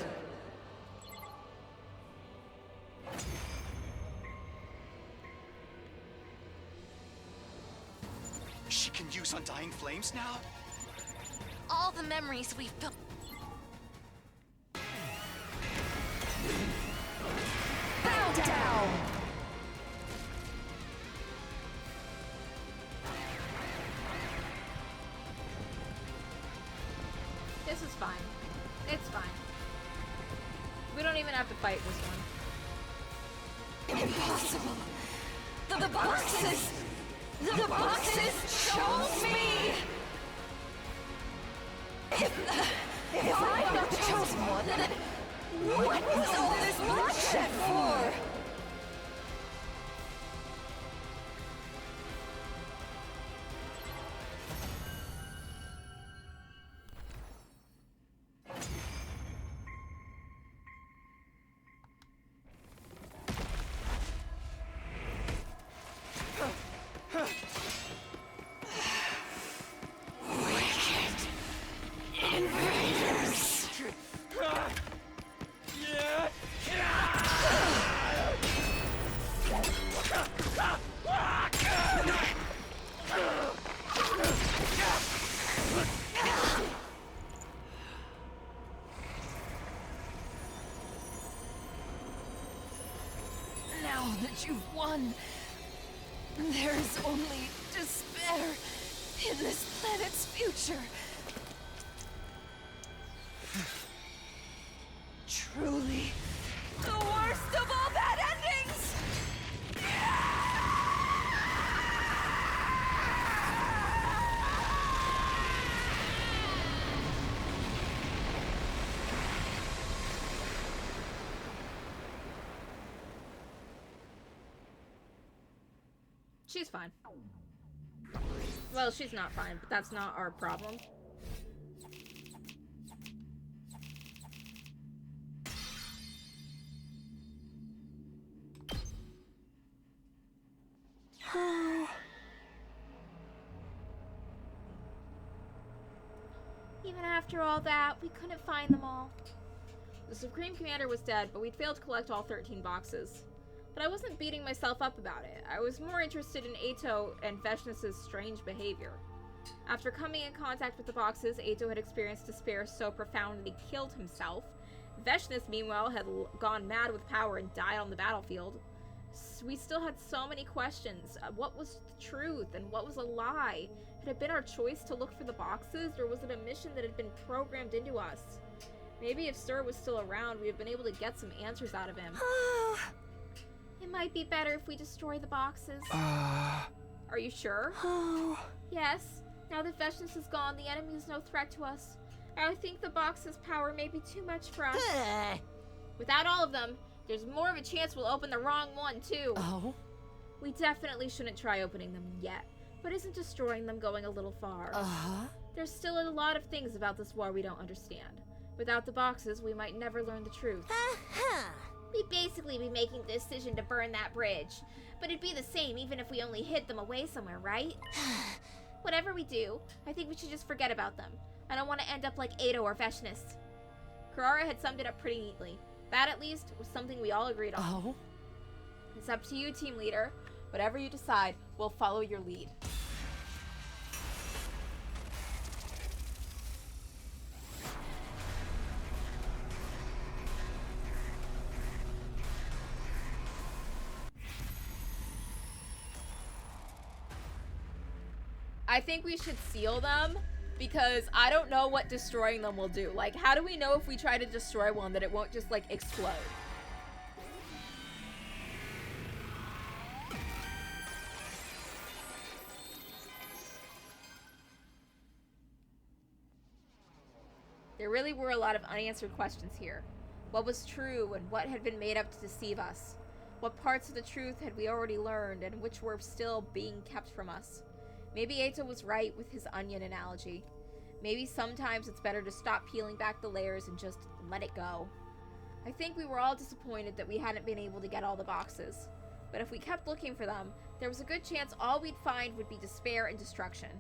She can use Undying Flames now? All the memories we've built. Bow down! This is fine. It's fine. We don't even have to fight this one. Impossible! The boxes! The boxes chose me! If I'm not the chosen one, then what was all this bloodshed for? Now that you've won, there is only despair in this planet's future. Truly, the worst of all bad endings! She's fine. Well, she's not fine, but that's not our problem. Even after all that, we couldn't find them all. The Supreme Commander was dead, but we'd failed to collect all 13 boxes. But I wasn't beating myself up about it. I was more interested in Ato and Veshnus' strange behavior. After coming in contact with the boxes, Ato had experienced despair so profound that he killed himself. Veshnus, meanwhile, had gone mad with power and died on the battlefield. We still had so many questions. What was the truth and what was a lie? Had it been our choice to look for the boxes, or was it a mission that had been programmed into us? Maybe if Sir was still around, we had been able to get some answers out of him. It might be better if we destroy the boxes. Are you sure? Yes. Now that Veshnus is gone, the enemy is no threat to us. I think the box's power may be too much for us. Without all of them, there's more of a chance we'll open the wrong one, too. Oh? We definitely shouldn't try opening them yet. But isn't destroying them going a little far? There's still a lot of things about this war we don't understand. Without the boxes, we might never learn the truth. We'd basically be making the decision to burn that bridge. But it'd be the same even if we only hid them away somewhere, right? Whatever we do, I think we should just forget about them. I don't want to end up like Ato or Veshnus. Karara had summed it up pretty neatly. That, at least, was something we all agreed on. It's up to you, team leader. Whatever you decide, we'll follow your lead. I think we should seal them, because I don't know what destroying them will do. Like, how do we know if we try to destroy one that it won't just, like, explode? There really were a lot of unanswered questions here. What was true and what had been made up to deceive us? What parts of the truth had we already learned and which were still being kept from us? Maybe Eito was right with his onion analogy. Maybe sometimes it's better to stop peeling back the layers and just let it go. I think we were all disappointed that we hadn't been able to get all the boxes. But if we kept looking for them, there was a good chance all we'd find would be despair and destruction.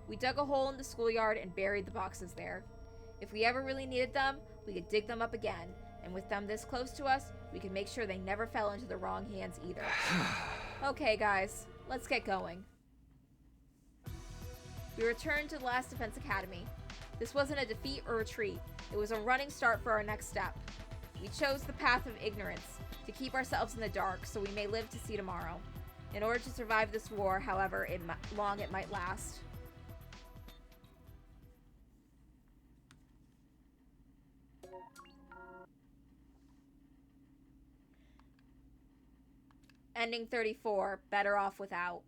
We dug a hole in the schoolyard and buried the boxes there. If we ever really needed them, we could dig them up again, and with them this close to us, we could make sure they never fell into the wrong hands either. Okay, guys, let's get going. We returned to the Last Defense Academy. This wasn't a defeat or retreat. It was a running start for our next step. We chose the path of ignorance, to keep ourselves in the dark so we may live to see tomorrow. In order to survive this war, however long it might last. Ending 34, better off without.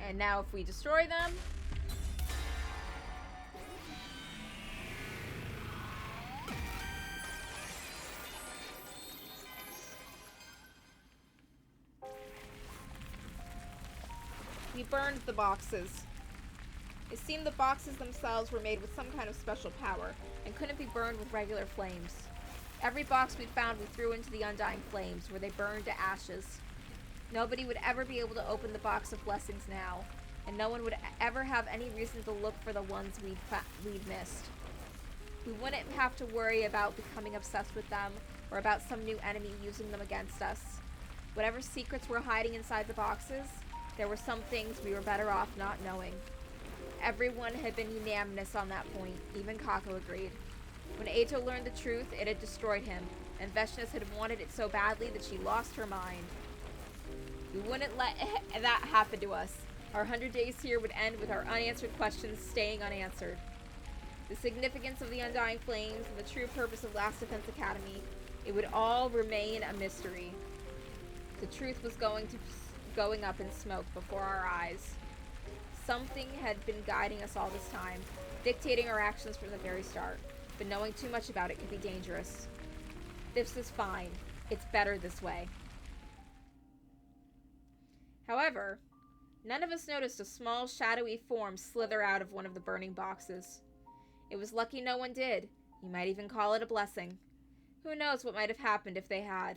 And now if we destroy them, we burned the boxes. It seemed the boxes themselves were made with some kind of special power and couldn't be burned with regular flames. Every box we found we threw into the undying flames, where they burned to ashes. Nobody would ever be able to open the box of blessings now, and no one would ever have any reason to look for the ones we'd missed. We wouldn't have to worry about becoming obsessed with them, or about some new enemy using them against us. Whatever secrets were hiding inside the boxes, there were some things we were better off not knowing. Everyone had been unanimous on that point, even Kako agreed. When Eito learned the truth, it had destroyed him, and Veshnis had wanted it so badly that she lost her mind. We wouldn't let that happen to us. Our 100 days here would end with our unanswered questions staying unanswered. The significance of the Undying Flames and the true purpose of Last Defense Academy, it would all remain a mystery. The truth was going up in smoke before our eyes. Something had been guiding us all this time, dictating our actions from the very start, but knowing too much about it could be dangerous. This is fine. It's better this way. However, none of us noticed a small, shadowy form slither out of one of the burning boxes. It was lucky no one did. You might even call it a blessing. Who knows what might have happened if they had.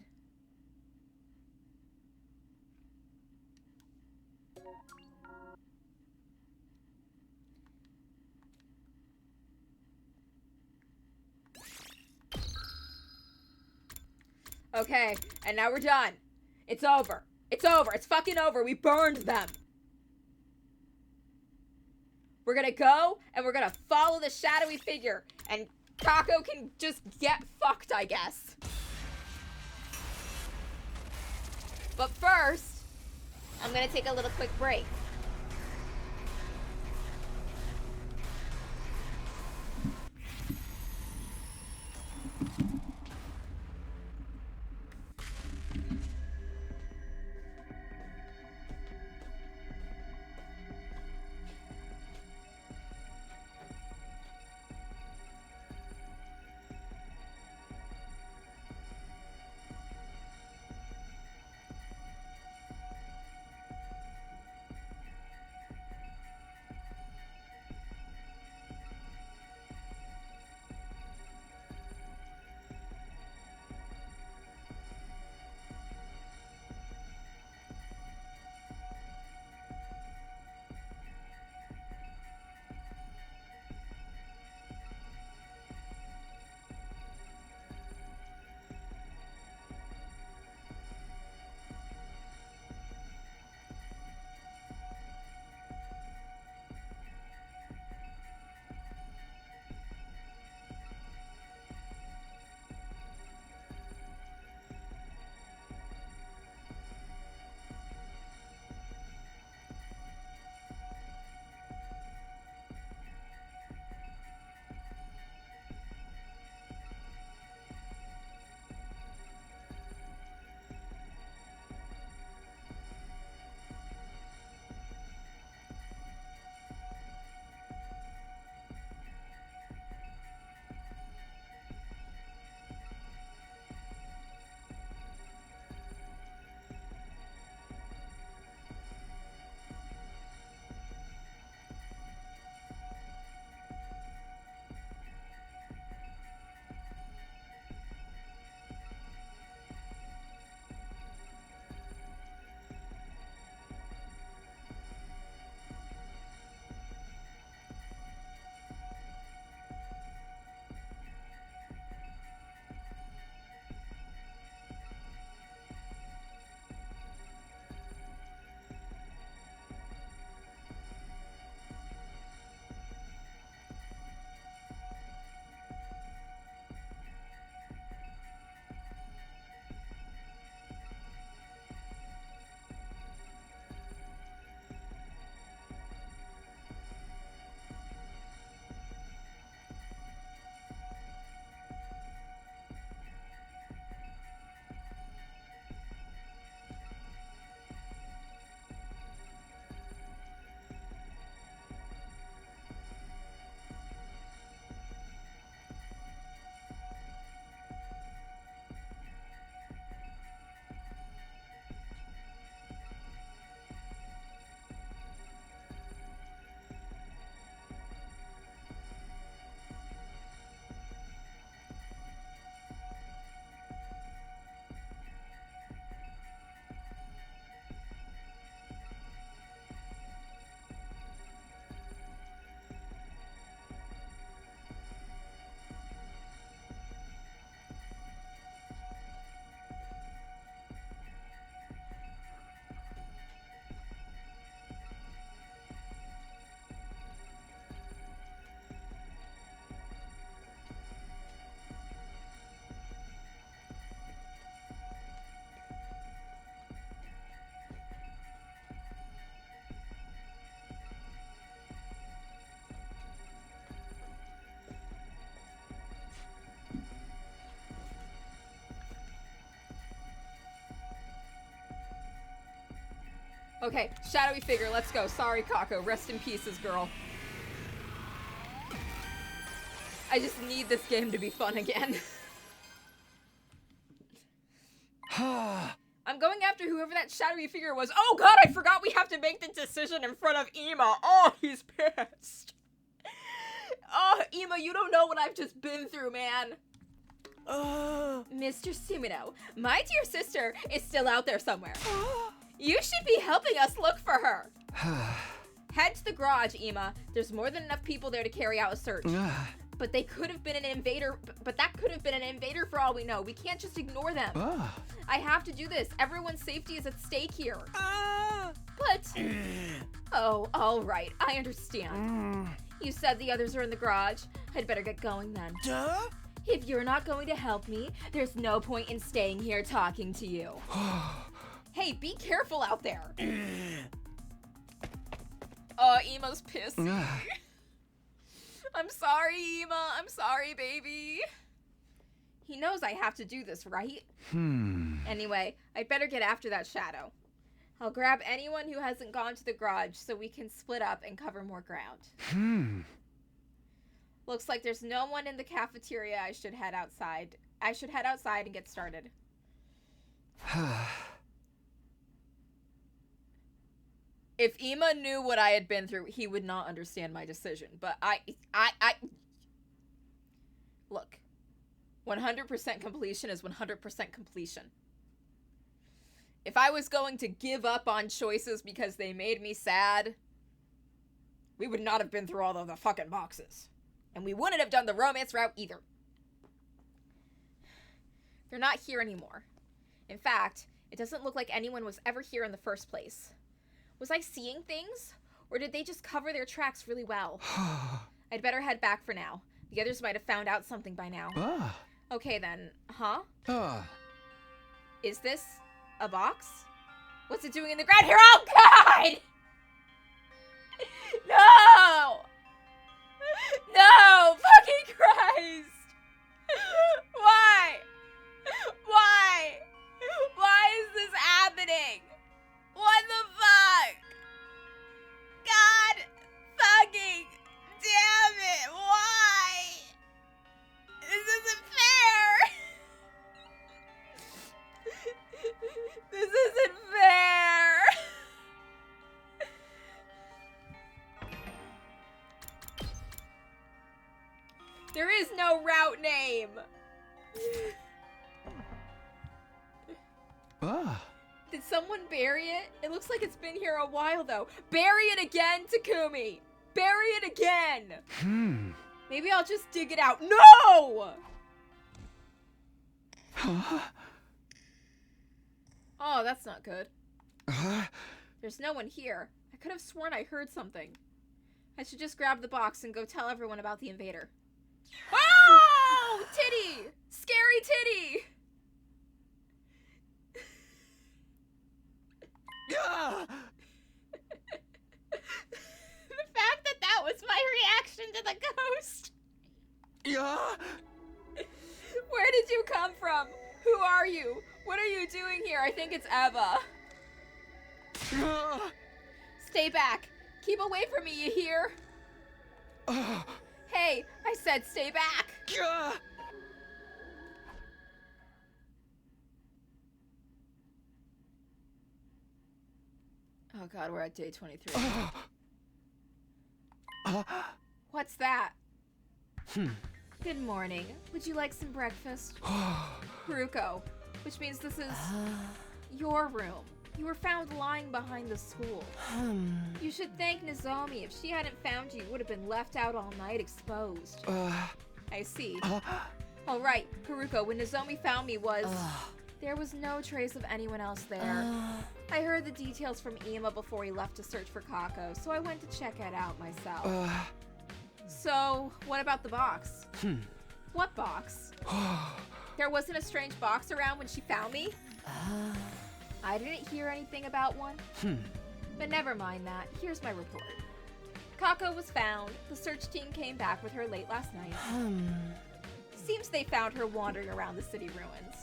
Okay, and now we're done. It's over. It's over. It's fucking over. We burned them. We're gonna go, and we're gonna follow the shadowy figure, and Kako can just get fucked, I guess. But first, I'm gonna take a little quick break. Okay, shadowy figure, let's go. Sorry, Kako. Rest in pieces, girl. I just need this game to be fun again. I'm going after whoever that shadowy figure was. Oh god, I forgot we have to make the decision in front of Ema. Oh, he's pissed. Oh, Ema, you don't know what I've just been through, man. Mr. Sumino, my dear sister is still out there somewhere. You should be helping us look for her. Head to the garage, Ema. There's more than enough people there to carry out a search. But they could have been an invader, but that could have been an invader for all we know. We can't just ignore them. I have to do this. Everyone's safety is at stake here. But... Oh, all right. I understand. You said the others are in the garage. I'd better get going then. Duh? If you're not going to help me, there's no point in staying here talking to you. Hey, be careful out there. Ema's pissed. I'm sorry, Ema. I'm sorry, baby. He knows I have to do this, right? Anyway, I'd better get after that shadow. I'll grab anyone who hasn't gone to the garage so we can split up and cover more ground. Looks like there's no one in the cafeteria. I should head outside. And get started. If Ema knew what I had been through, he would not understand my decision. But I look, 100% completion is 100% completion. If I was going to give up on choices because they made me sad, we would not have been through all of the fucking boxes. And we wouldn't have done the romance route either. They're not here anymore. In fact, it doesn't look like anyone was ever here in the first place. Was I seeing things? Or did they just cover their tracks really well? I'd better head back for now. The others might have found out something by now. Okay then. Huh? Is this a box? What's it doing in the ground here? Oh god! No! No! Fucking Christ! Why? Why? Why is this happening? What the fuck? God fucking damn it! Why? This isn't fair! This isn't fair! There is no route name! Did someone bury it? It looks like it's been here a while, though. Bury it again, Takumi! Bury it again! Maybe I'll just dig it out. No! Oh, that's not good. There's no one here. I could have sworn I heard something. I should just grab the box and go tell everyone about the invader. Oh! Titty! Scary titty! The fact that that was my reaction to the ghost. Where did you come from? Who are you? What are you doing here? I think it's Eva. Stay back. Keep away from me, you hear? Hey, I said stay back. Oh god, we're at day 23. What's that? Good morning. Would you like some breakfast? Haruko, which means this is your room. You were found lying behind the school. You should thank Nozomi. If she hadn't found you, you would have been left out all night exposed. I see. Alright, Haruko, when Nozomi found me there was no trace of anyone else there. I heard the details from Ema before he left to search for Kako, so I went to check it out myself. So, what about the box? What box? There wasn't a strange box around when she found me? I didn't hear anything about one. But never mind that. Here's my report. Kako was found. The search team came back with her late last night. Seems they found her wandering around the city ruins.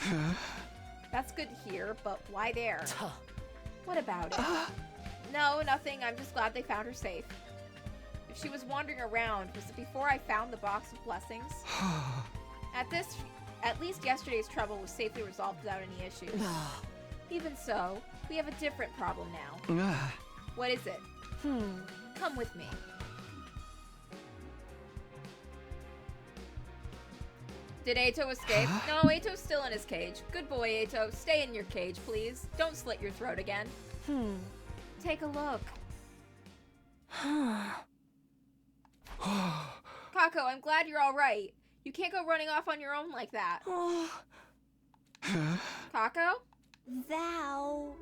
That's good to hear, but why there? What about it? No, nothing. I'm just glad they found her safe. If she was wandering around, was it before I found the box of blessings? At least yesterday's trouble was safely resolved without any issues. Even so, we have a different problem now. What is it? Come with me. Did Ato escape? No, Ato's still in his cage. Good boy, Ato. Stay in your cage, please. Don't slit your throat again. Take a look. Kako, I'm glad you're all right. You can't go running off on your own like that. Kako? Thou...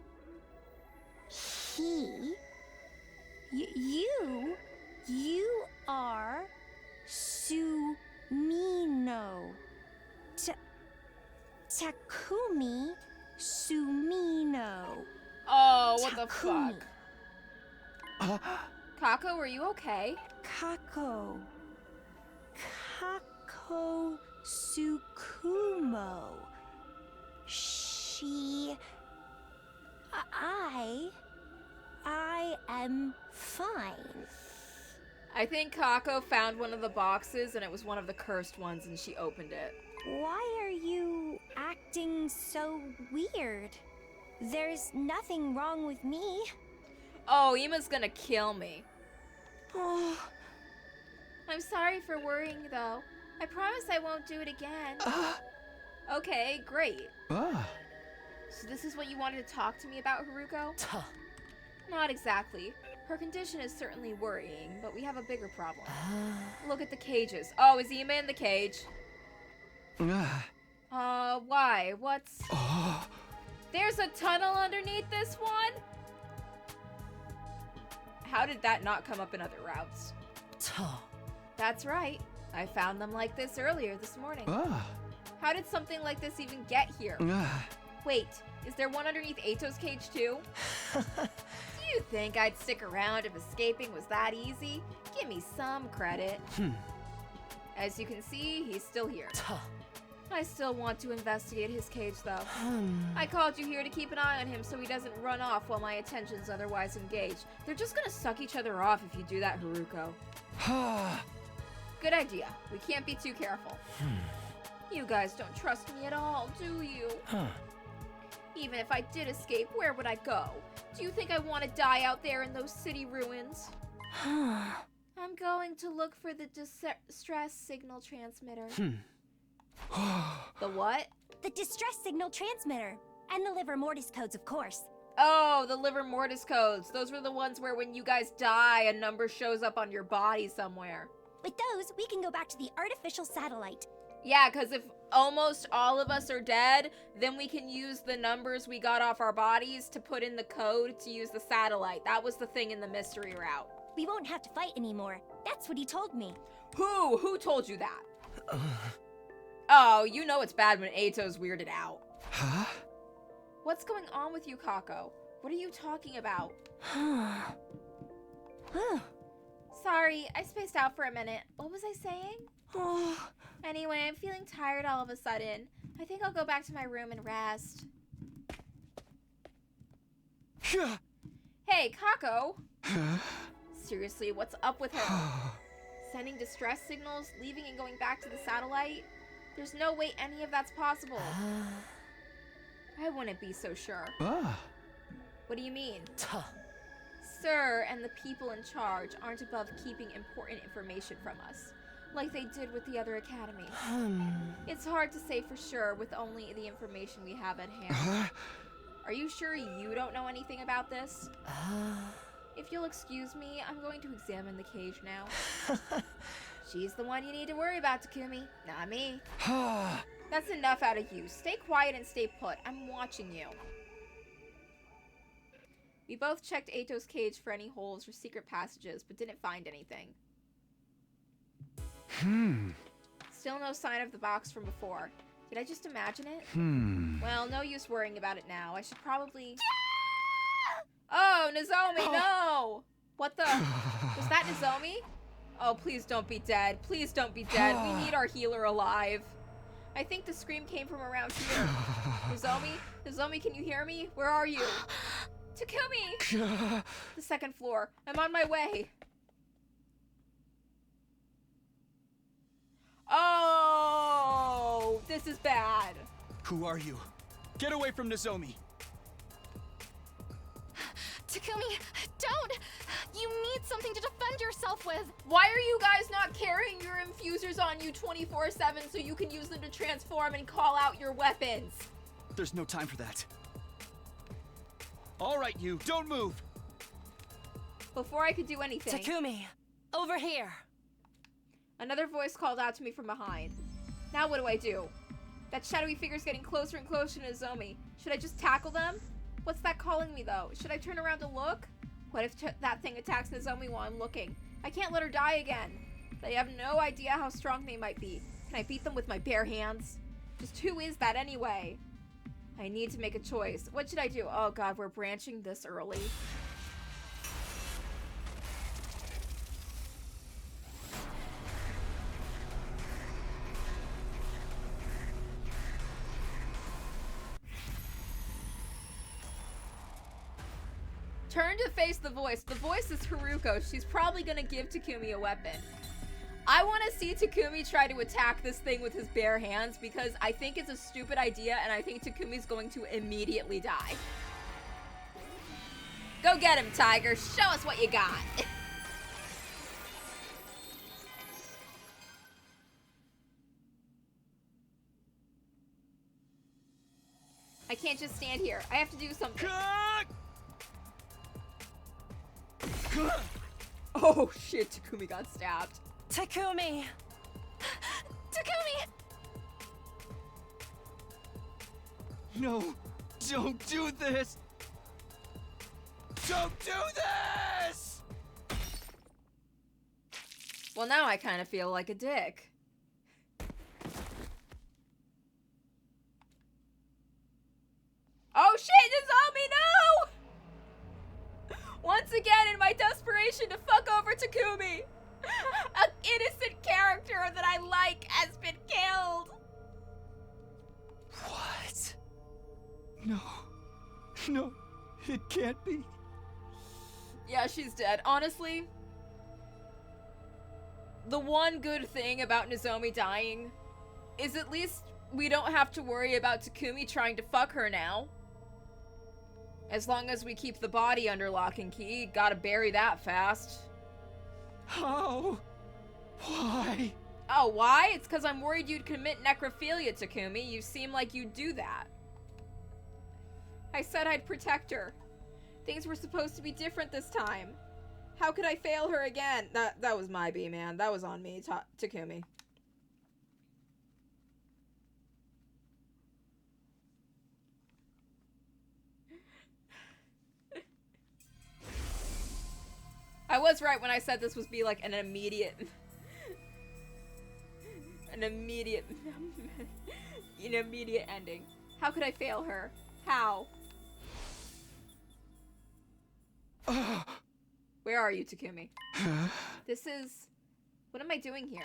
He... You are... Sumino. Takumi Sumino. Oh, what the fuck? Kako, are you okay? Kako Tsukumo. I am fine. I think Kako found one of the boxes and it was one of the cursed ones and she opened it. Why are you acting so weird? There's nothing wrong with me. Oh, Ima's gonna kill me. I'm sorry for worrying, though. I promise I won't do it again. Okay, great. So this is what you wanted to talk to me about, Haruko? Not exactly. Her condition is certainly worrying, but we have a bigger problem. Look at the cages. Oh, is Ima in the cage? Why? What's... There's a tunnel underneath this one? How did that not come up in other routes? That's right. I found them like this earlier this morning. How did something like this even get here? Wait, is there one underneath Ato's cage too? Do you think I'd stick around if escaping was that easy? Give me some credit. As you can see, he's still here. I still want to investigate his cage, though. I called you here to keep an eye on him so he doesn't run off while my attention's otherwise engaged. They're just gonna suck each other off if you do that, Haruko. Good idea. We can't be too careful. You guys don't trust me at all, do you? Even if I did escape, where would I go? Do you think I want to die out there in those city ruins? I'm going to look for the distress signal transmitter. The what? The distress signal transmitter. And the liver mortis codes, of course. Oh, the liver mortis codes. Those were the ones where when you guys die, a number shows up on your body somewhere. With those, we can go back to the artificial satellite. Yeah, because if almost all of us are dead, then we can use the numbers we got off our bodies to put in the code to use the satellite. That was the thing in the mystery route. We won't have to fight anymore. That's what he told me. Who? Who told you that? Oh, you know it's bad when Ato's weirded out. What's going on with you, Kako? What are you talking about? Sorry, I spaced out for a minute. What was I saying? Anyway, I'm feeling tired all of a sudden. I think I'll go back to my room and rest. Hey, Kako! Seriously, what's up with her? Sending distress signals, leaving and going back to the satellite? There's no way any of that's possible. I wouldn't be so sure. What do you mean? Sir and the people in charge aren't above keeping important information from us, like they did with the other academy. It's hard to say for sure with only the information we have at hand. Are you sure you don't know anything about this? If you'll excuse me, I'm going to examine the cage now. She's the one you need to worry about, Takumi, not me. That's enough out of you. Stay quiet and stay put. I'm watching you. We both checked Ato's cage for any holes or secret passages, but didn't find anything. Still no sign of the box from before. Did I just imagine it? Well, no use worrying about it now. I should probably... Oh, Nozomi, no! What the... Was that Nozomi? Oh, please don't be dead. Please don't be dead. We need our healer alive. I think the scream came from around here. Nozomi? Nozomi, can you hear me? Where are you? Takumi! The second floor. I'm on my way. Oh, this is bad. Who are you? Get away from Nozomi. Takumi, don't! You need something to defend yourself with. Why are you guys not carrying your infusers on you 24/7 so you can use them to transform and call out your weapons? There's no time for that. All right, you, don't move. Before I could do anything... Takumi, over here. Another voice called out to me from behind. Now what do I do? That shadowy figure's getting closer and closer to Nozomi. Should I just tackle them? What's that calling me, though? Should I turn around to look? What if that thing attacks Nozomi while I'm looking? I can't let her die again. They have no idea how strong they might be. Can I beat them with my bare hands? Just who is that anyway? I need to make a choice. What should I do? Oh god, we're branching this early. Turn to face the voice. The voice is Haruko. She's probably gonna give Takumi a weapon. I want to see Takumi try to attack this thing with his bare hands because I think it's a stupid idea and I think Takumi's going to immediately die. Go get him, Tiger. Show us what you got. I can't just stand here. I have to do something. Oh shit, Takumi got stabbed. Takumi! Takumi! No, don't do this! Don't do this! Well, now I kind of feel like a dick. Oh shit, Nozomi, no! Once again, in my desperation to fuck over Takumi, an innocent character that I like has been killed. What? No. No, it can't be. Yeah, she's dead. Honestly, the one good thing about Nozomi dying is at least we don't have to worry about Takumi trying to fuck her now. As long as we keep the body under lock and key, gotta bury that fast. How? Why? Oh, why? It's because I'm worried you'd commit necrophilia, Takumi. You seem like you'd do that. I said I'd protect her. Things were supposed to be different this time. How could I fail her again? That was my B, man. That was on me, Takumi. I was right when I said this was be like an immediate ending. How could I fail her? How? Where are you, Takumi? This is... What am I doing here?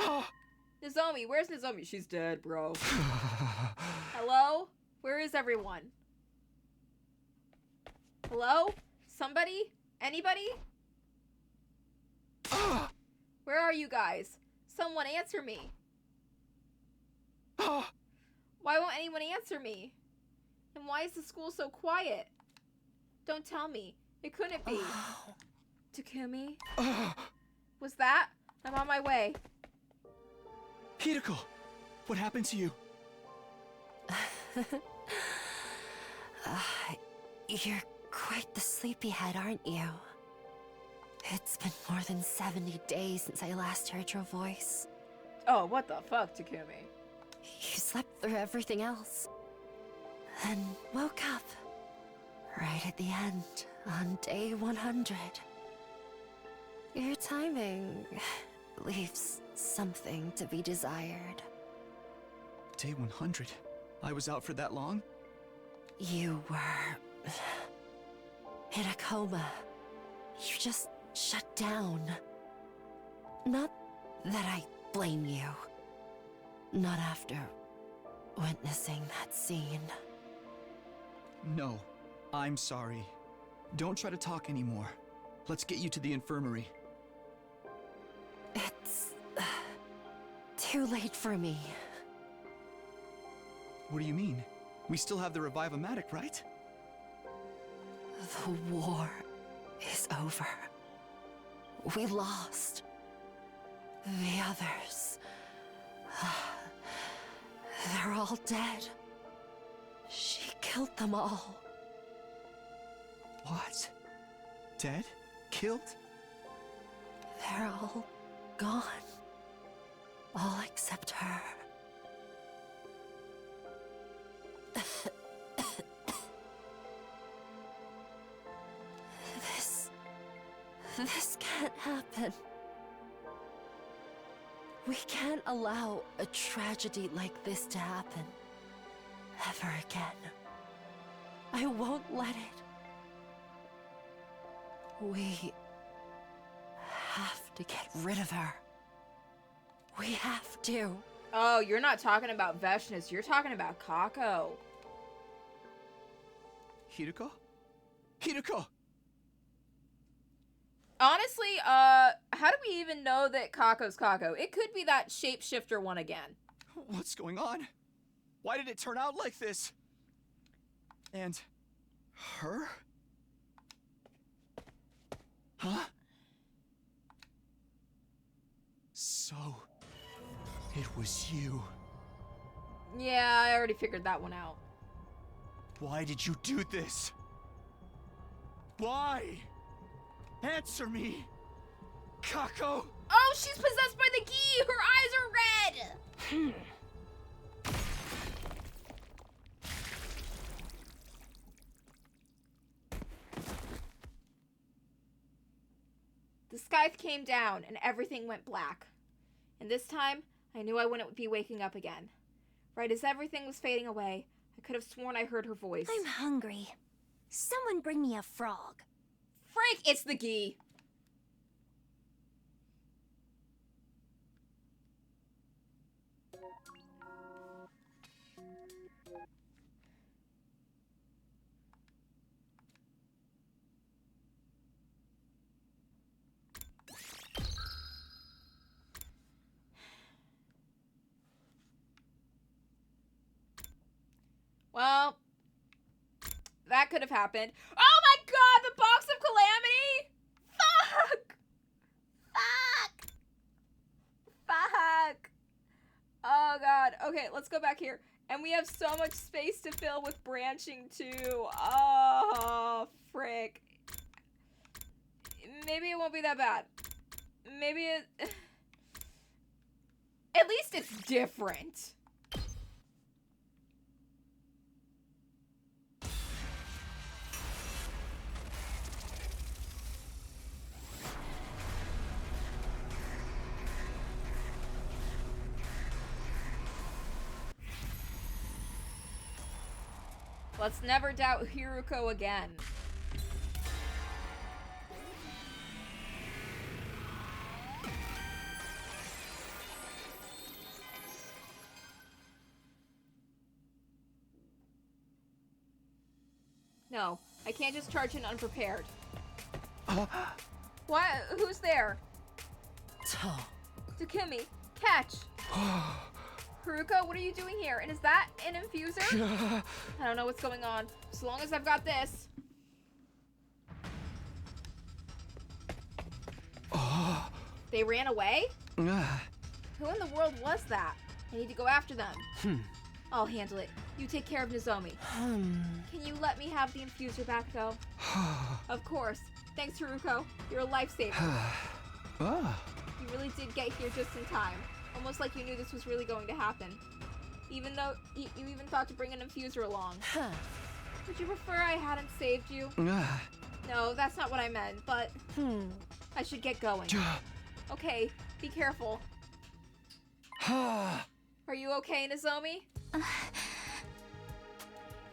Nozomi, where's Nozomi? She's dead, bro. Hello? Where is everyone? Hello? Somebody? Anybody? Where are you guys? Someone answer me. Why won't anyone answer me? And why is the school so quiet? Don't tell me. It couldn't be. Takumi? Was that? I'm on my way. Hideko, what happened to you? You're quite the sleepyhead, aren't you? It's been more than 70 days since I last heard your voice. Oh, what the fuck, Takumi? You slept through everything else. Then woke up. Right at the end, on day 100. Your timing leaves something to be desired. Day 100? I was out for that long? You were... in a coma. You just shut down. Not that I blame you. Not after witnessing that scene. No, I'm sorry. Don't try to talk anymore. Let's get you to the infirmary. It's too late for me. What do you mean? We still have the Revive-O-Matic, right? The war is over. We lost. The others. They're all dead. She killed them all. What? Dead? Killed? They're all gone. All except her. This can't happen. We can't allow a tragedy like this to happen. Ever again. I won't let it. We have to get rid of her. We have to. Oh, you're not talking about Veshnis, you're talking about Kako. Hiruko? Hiruko! Honestly, how do we even know that Kako's Kako? It could be that shapeshifter one again. What's going on? Why did it turn out like this? And... her? Huh? So... it was you. Yeah, I already figured that one out. Why did you do this? Why? Answer me! Kako! Oh, she's possessed by the Gi! Her eyes are red! The scythe came down and everything went black. And this time, I knew I wouldn't be waking up again. Right as everything was fading away, I could have sworn I heard her voice. I'm hungry. Someone bring me a frog. Frank, it's the Gi! Well, that could have happened. Oh my god, the box of calamity! Fuck! Fuck! Fuck! Oh god. Okay, let's go back here. And we have so much space to fill with branching too. Oh, frick. Maybe it won't be that bad. Maybe it... At least it's different. Let's never doubt Hiruko again. No, I can't just charge in unprepared. What? Who's there? Takumi, catch! Haruko, what are you doing here? And is that an infuser? I don't know what's going on. As long as I've got this. They ran away? Who in the world was that? I need to go after them. I'll handle it. You take care of Nozomi. Can you let me have the infuser back, though? Of course. Thanks, Haruko. You're a lifesaver. You really did get here just in time. Almost like you knew this was really going to happen. Even though you even thought to bring an infuser along. Would you prefer I hadn't saved you? No, that's not what I meant, but... I should get going. Okay, be careful. Are you okay, Nozomi?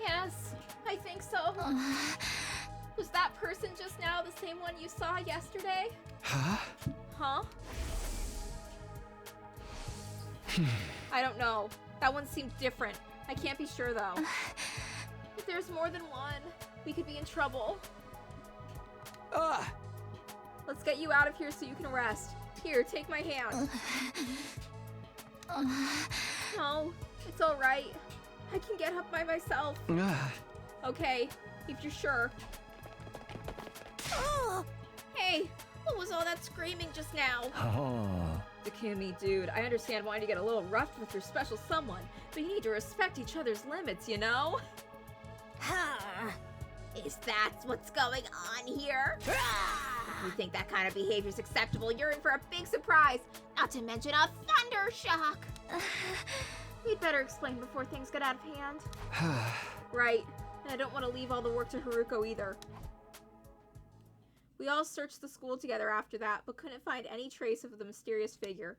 Yes, I think so. Was that person just now the same one you saw yesterday? Huh? I don't know. That one seemed different. I can't be sure though. If there's more than one, we could be in trouble. Let's get you out of here so you can rest. Here, take my hand. No, it's alright. I can get up by myself. Okay, if you're sure. Oh! Hey, what was all that screaming just now? Oh. Takumi, dude, I understand wanting to get a little rough with your special someone, but you need to respect each other's limits, you know? Huh. Is that what's going on here? If you think that kind of behavior is acceptable, you're in for a big surprise, not to mention a thunder shock. We'd better explain before things get out of hand. Right, and I don't want to leave all the work to Haruko either. We all searched the school together after that, but couldn't find any trace of the mysterious figure.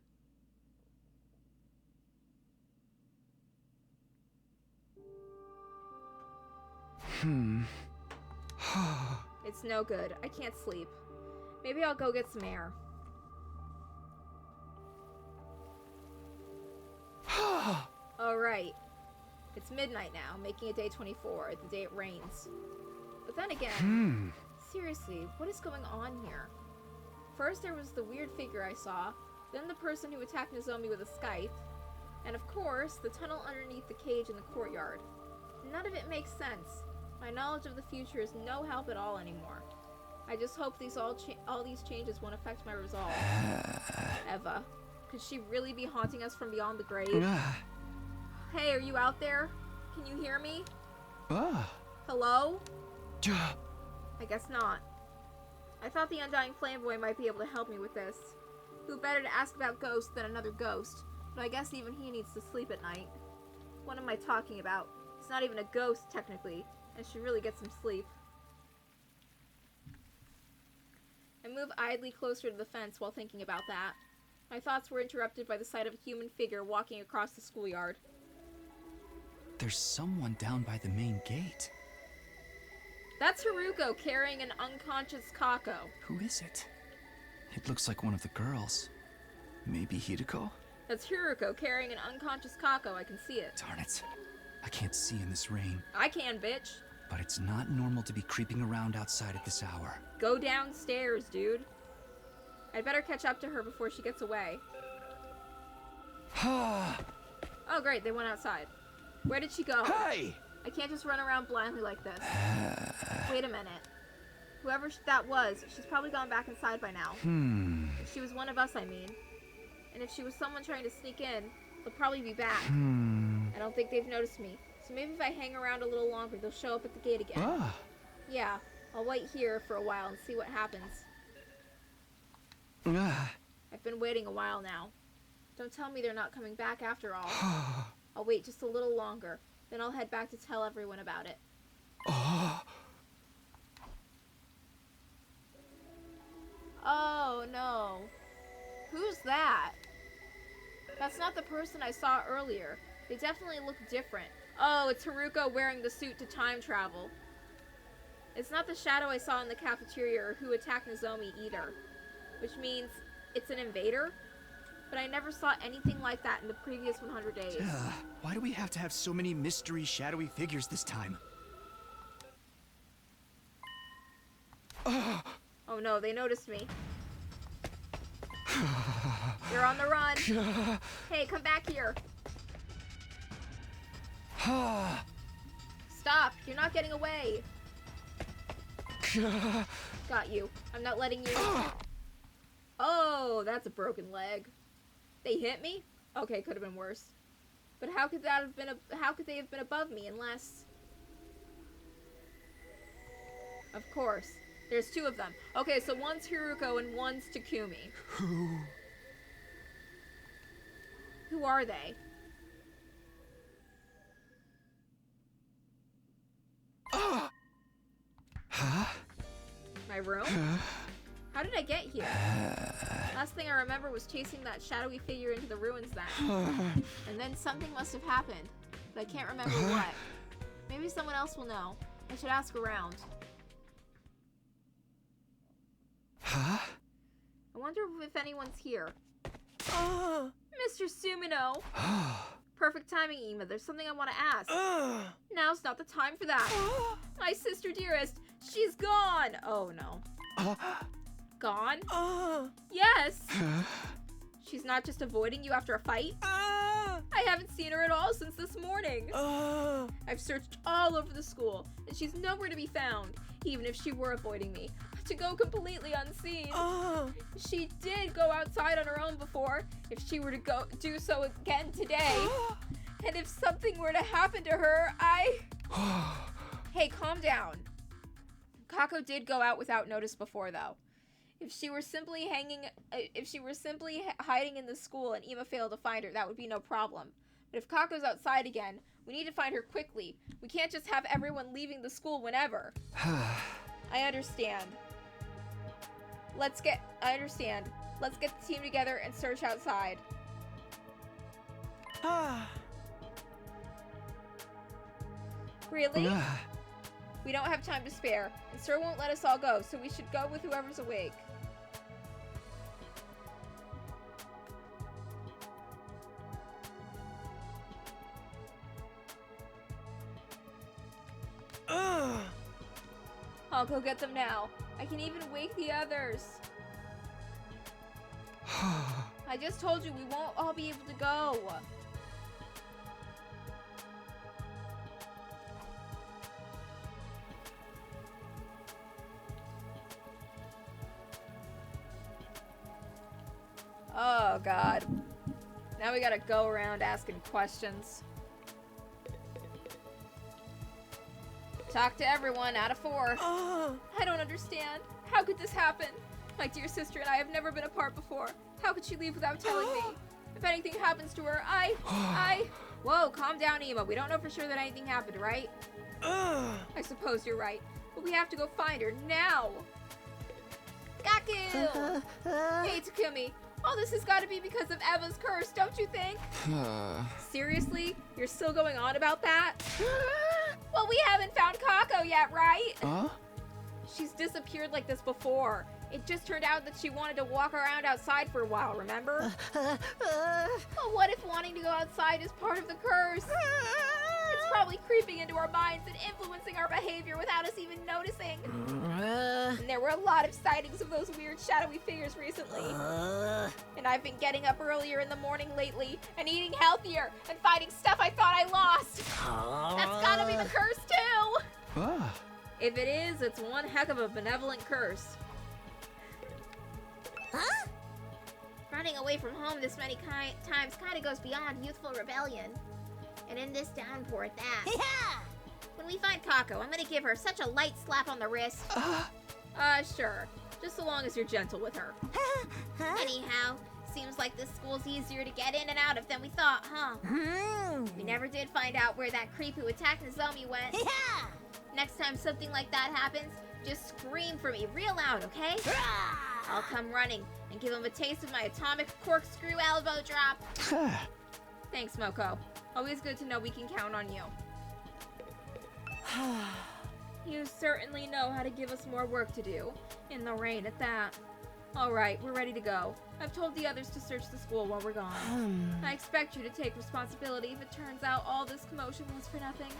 It's no good. I can't sleep. Maybe I'll go get some air. Alright. It's midnight now, making it day 24, the day it rains. But then again, seriously, what is going on here? First there was the weird figure I saw, then the person who attacked Nozomi with a scythe, and of course, the tunnel underneath the cage in the courtyard. None of it makes sense. My knowledge of the future is no help at all anymore. I just hope all these changes won't affect my resolve. Eva, could she really be haunting us from beyond the grave? Hey, are you out there? Can you hear me? Hello? I guess not. I thought the Undying Flame Boy might be able to help me with this. Who better to ask about ghosts than another ghost? But I guess even he needs to sleep at night. What am I talking about? It's not even a ghost, technically. I should really get some sleep. I move idly closer to the fence while thinking about that. My thoughts were interrupted by the sight of a human figure walking across the schoolyard. There's someone down by the main gate. That's Haruko carrying an unconscious Kako. Who is it? It looks like one of the girls. Maybe Hideko? That's Haruko carrying an unconscious Kako. I can see it. Darn it. I can't see in this rain. I can, bitch. But it's not normal to be creeping around outside at this hour. Go downstairs, dude. I'd better catch up to her before she gets away. Oh, great. They went outside. Where did she go? Hey! I can't just run around blindly like this. Wait a minute. Whoever that was, she's probably gone back inside by now. If she was one of us, I mean. And if she was someone trying to sneak in, they'll probably be back. I don't think they've noticed me. So maybe if I hang around a little longer, they'll show up at the gate again. Yeah, I'll wait here for a while and see what happens. I've been waiting a while now. Don't tell me they're not coming back after all. I'll wait just a little longer. Then I'll head back to tell everyone about it. Oh no. Who's that? That's not the person I saw earlier. They definitely look different. Oh, it's Haruko wearing the suit to time travel. It's not the shadow I saw in the cafeteria or who attacked Nozomi either. Which means it's an invader? But I never saw anything like that in the previous 100 days. Why do we have to have so many mystery, shadowy figures this time? Oh no, they noticed me. You're on the run. Hey, come back here. Stop, you're not getting away. Got you. I'm not letting you. Oh, that's a broken leg. They hit me? Okay, could have been worse. But how could that have been how could they have been above me unless... Of course. There's two of them. Okay, so one's Haruko and one's Takumi. Who are they? My room? How did I get here? Last thing I remember was chasing that shadowy figure into the ruins then. And then something must have happened, but I can't remember what. Maybe someone else will know. I should ask around. I wonder if anyone's here. Mr. Sumino! Perfect timing, Ima. There's something I want to ask. Now's not the time for that. My sister dearest, she's gone! Oh no. Gone? Yes. She's not just avoiding you after a fight? I haven't seen her at all since this morning. I've searched all over the school, and she's nowhere to be found, even if she were avoiding me. To go completely unseen. She did go outside on her own before. If she were to do so again today, and if something were to happen to her, Hey, calm down. Kako did go out without notice before, though. If she were simply hiding in the school and Ema failed to find her, that would be no problem. But if Kako's outside again, we need to find her quickly. We can't just have everyone leaving the school whenever. I understand. Let's get the team together and search outside. Really? We don't have time to spare, and Sir won't let us all go, so we should go with whoever's awake. I'll go get them now. I can even wake the others. I just told you we won't all be able to go. Oh, God. Now we gotta go around asking questions. Talk to everyone out of 4. I don't understand. How could this happen? My dear sister and I have never been apart before. How could she leave without telling me? If anything happens to her, Whoa, calm down, Ema. We don't know for sure that anything happened, right? I suppose you're right. But we have to go find her now. Gaku! Hey, Takumi. All this has got to be because of Eva's curse, don't you think? Seriously? You're still going on about that? Well, we haven't found Kako yet, right? She's disappeared like this before. It just turned out that she wanted to walk around outside for a while, remember? Well, what if wanting to go outside is part of the curse? It's probably creeping into our minds and influencing our behavior without us even noticing. And there were a lot of sightings of those weird shadowy figures recently. And I've been getting up earlier in the morning lately and eating healthier and finding stuff I thought I lost. That's gotta be the curse too. If it is, it's one heck of a benevolent curse. Running away from home this many times kinda goes beyond youthful rebellion. And in this downpour at that. Yeah! When we find Kako, I'm gonna give her such a light slap on the wrist. Sure. Just so long as you're gentle with her. Anyhow, seems like this school's easier to get in and out of than we thought, huh? We never did find out where that creep who attacked Nozomi went. Yeah! Next time something like that happens, just scream for me real loud, okay? I'll come running and give him a taste of my atomic corkscrew elbow drop. Thanks, Moko. Always good to know we can count on you. You certainly know how to give us more work to do. In the rain at that. Alright, we're ready to go. I've told the others to search the school while we're gone. I expect you to take responsibility if it turns out all this commotion was for nothing.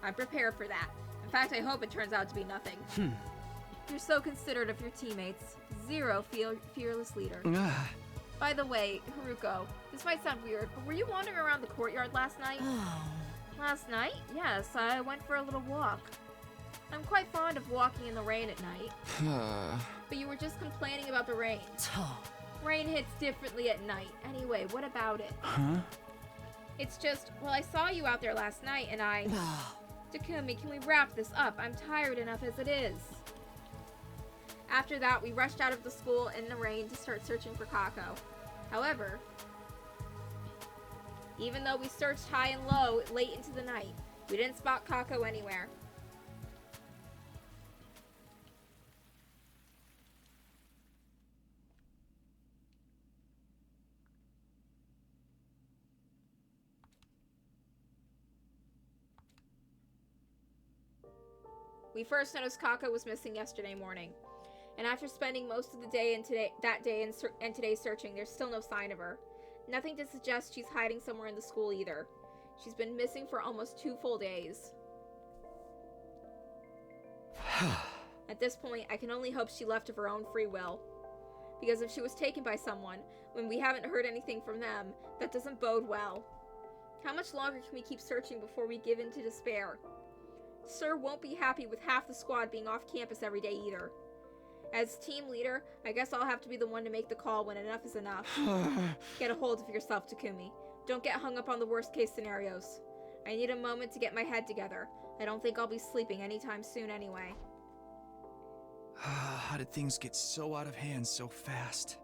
I'm prepared for that. In fact, I hope it turns out to be nothing. You're so considerate of your teammates. Zero fearless leader. By the way, Haruko, this might sound weird, but were you wandering around the courtyard last night? Last night? Yes, I went for a little walk. I'm quite fond of walking in the rain at night. But you were just complaining about the rain. Rain hits differently at night. Anyway, what about it? It's just, well, I saw you out there last night and Takumi, can we wrap this up? I'm tired enough as it is. After that, we rushed out of the school in the rain to start searching for Kako. However, even though we searched high and low late into the night, we didn't spot Kako anywhere. We first noticed Kako was missing yesterday morning. And after spending most of the day and today's searching, there's still no sign of her. Nothing to suggest she's hiding somewhere in the school either. She's been missing for almost 2 full days. At this point, I can only hope she left of her own free will. Because if she was taken by someone, when we haven't heard anything from them, that doesn't bode well. How much longer can we keep searching before we give in to despair? Sir won't be happy with half the squad being off campus every day either. As team leader, I guess I'll have to be the one to make the call when enough is enough. Get a hold of yourself, Takumi. Don't get hung up on the worst case scenarios. I need a moment to get my head together. I don't think I'll be sleeping anytime soon anyway. How did things get so out of hand so fast?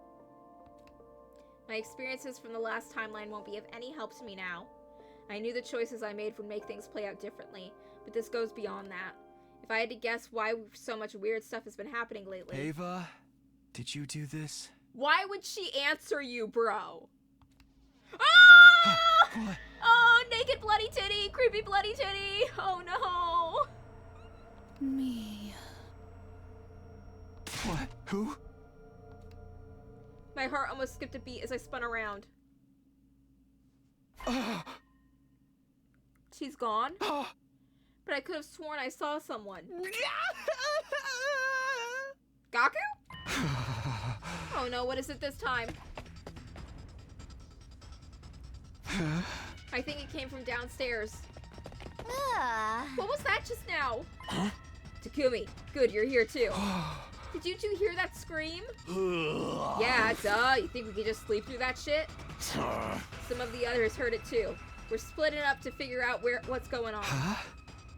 My experiences from the last timeline won't be of any help to me now. I knew the choices I made would make things play out differently, but this goes beyond that. If I had to guess why so much weird stuff has been happening lately... Ava, did you do this? Why would she answer you, bro? Ah! What? Oh, naked bloody titty! Creepy bloody titty! Oh no! Me. What? Who? My heart almost skipped a beat as I spun around. She's gone? But I could have sworn I saw someone. Gaku? Oh no, what is it this time? I think it came from downstairs. What was that just now? Huh? Takumi, good, you're here too. Did you two hear that scream? Yeah, duh. You think we could just sleep through that shit? Some of the others heard it too. We're splitting up to figure out what's going on. Huh?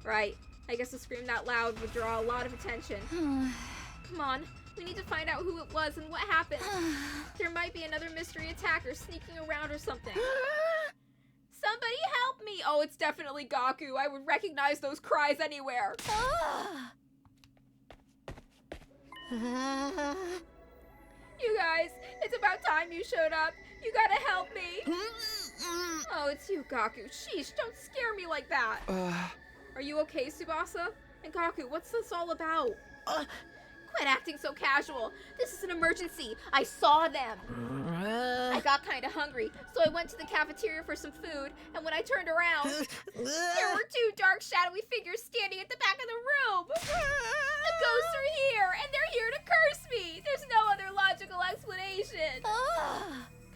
Right. I guess a scream that loud would draw a lot of attention. Come on. We need to find out who it was and what happened. There might be another mystery attacker sneaking around or something. Somebody help me! Oh, it's definitely Gaku. I would recognize those cries anywhere. You guys, it's about time you showed up. You gotta help me. Oh, it's you, Gaku. Sheesh, don't scare me like that. Are you okay, Tsubasa? And Gaku, what's this all about? Quit acting so casual. This is an emergency. I saw them. I got kind of hungry, so I went to the cafeteria for some food, and when I turned around, there were two dark, shadowy figures standing at the back of the room. The ghosts are here, and they're here to curse me. There's no other logical explanation.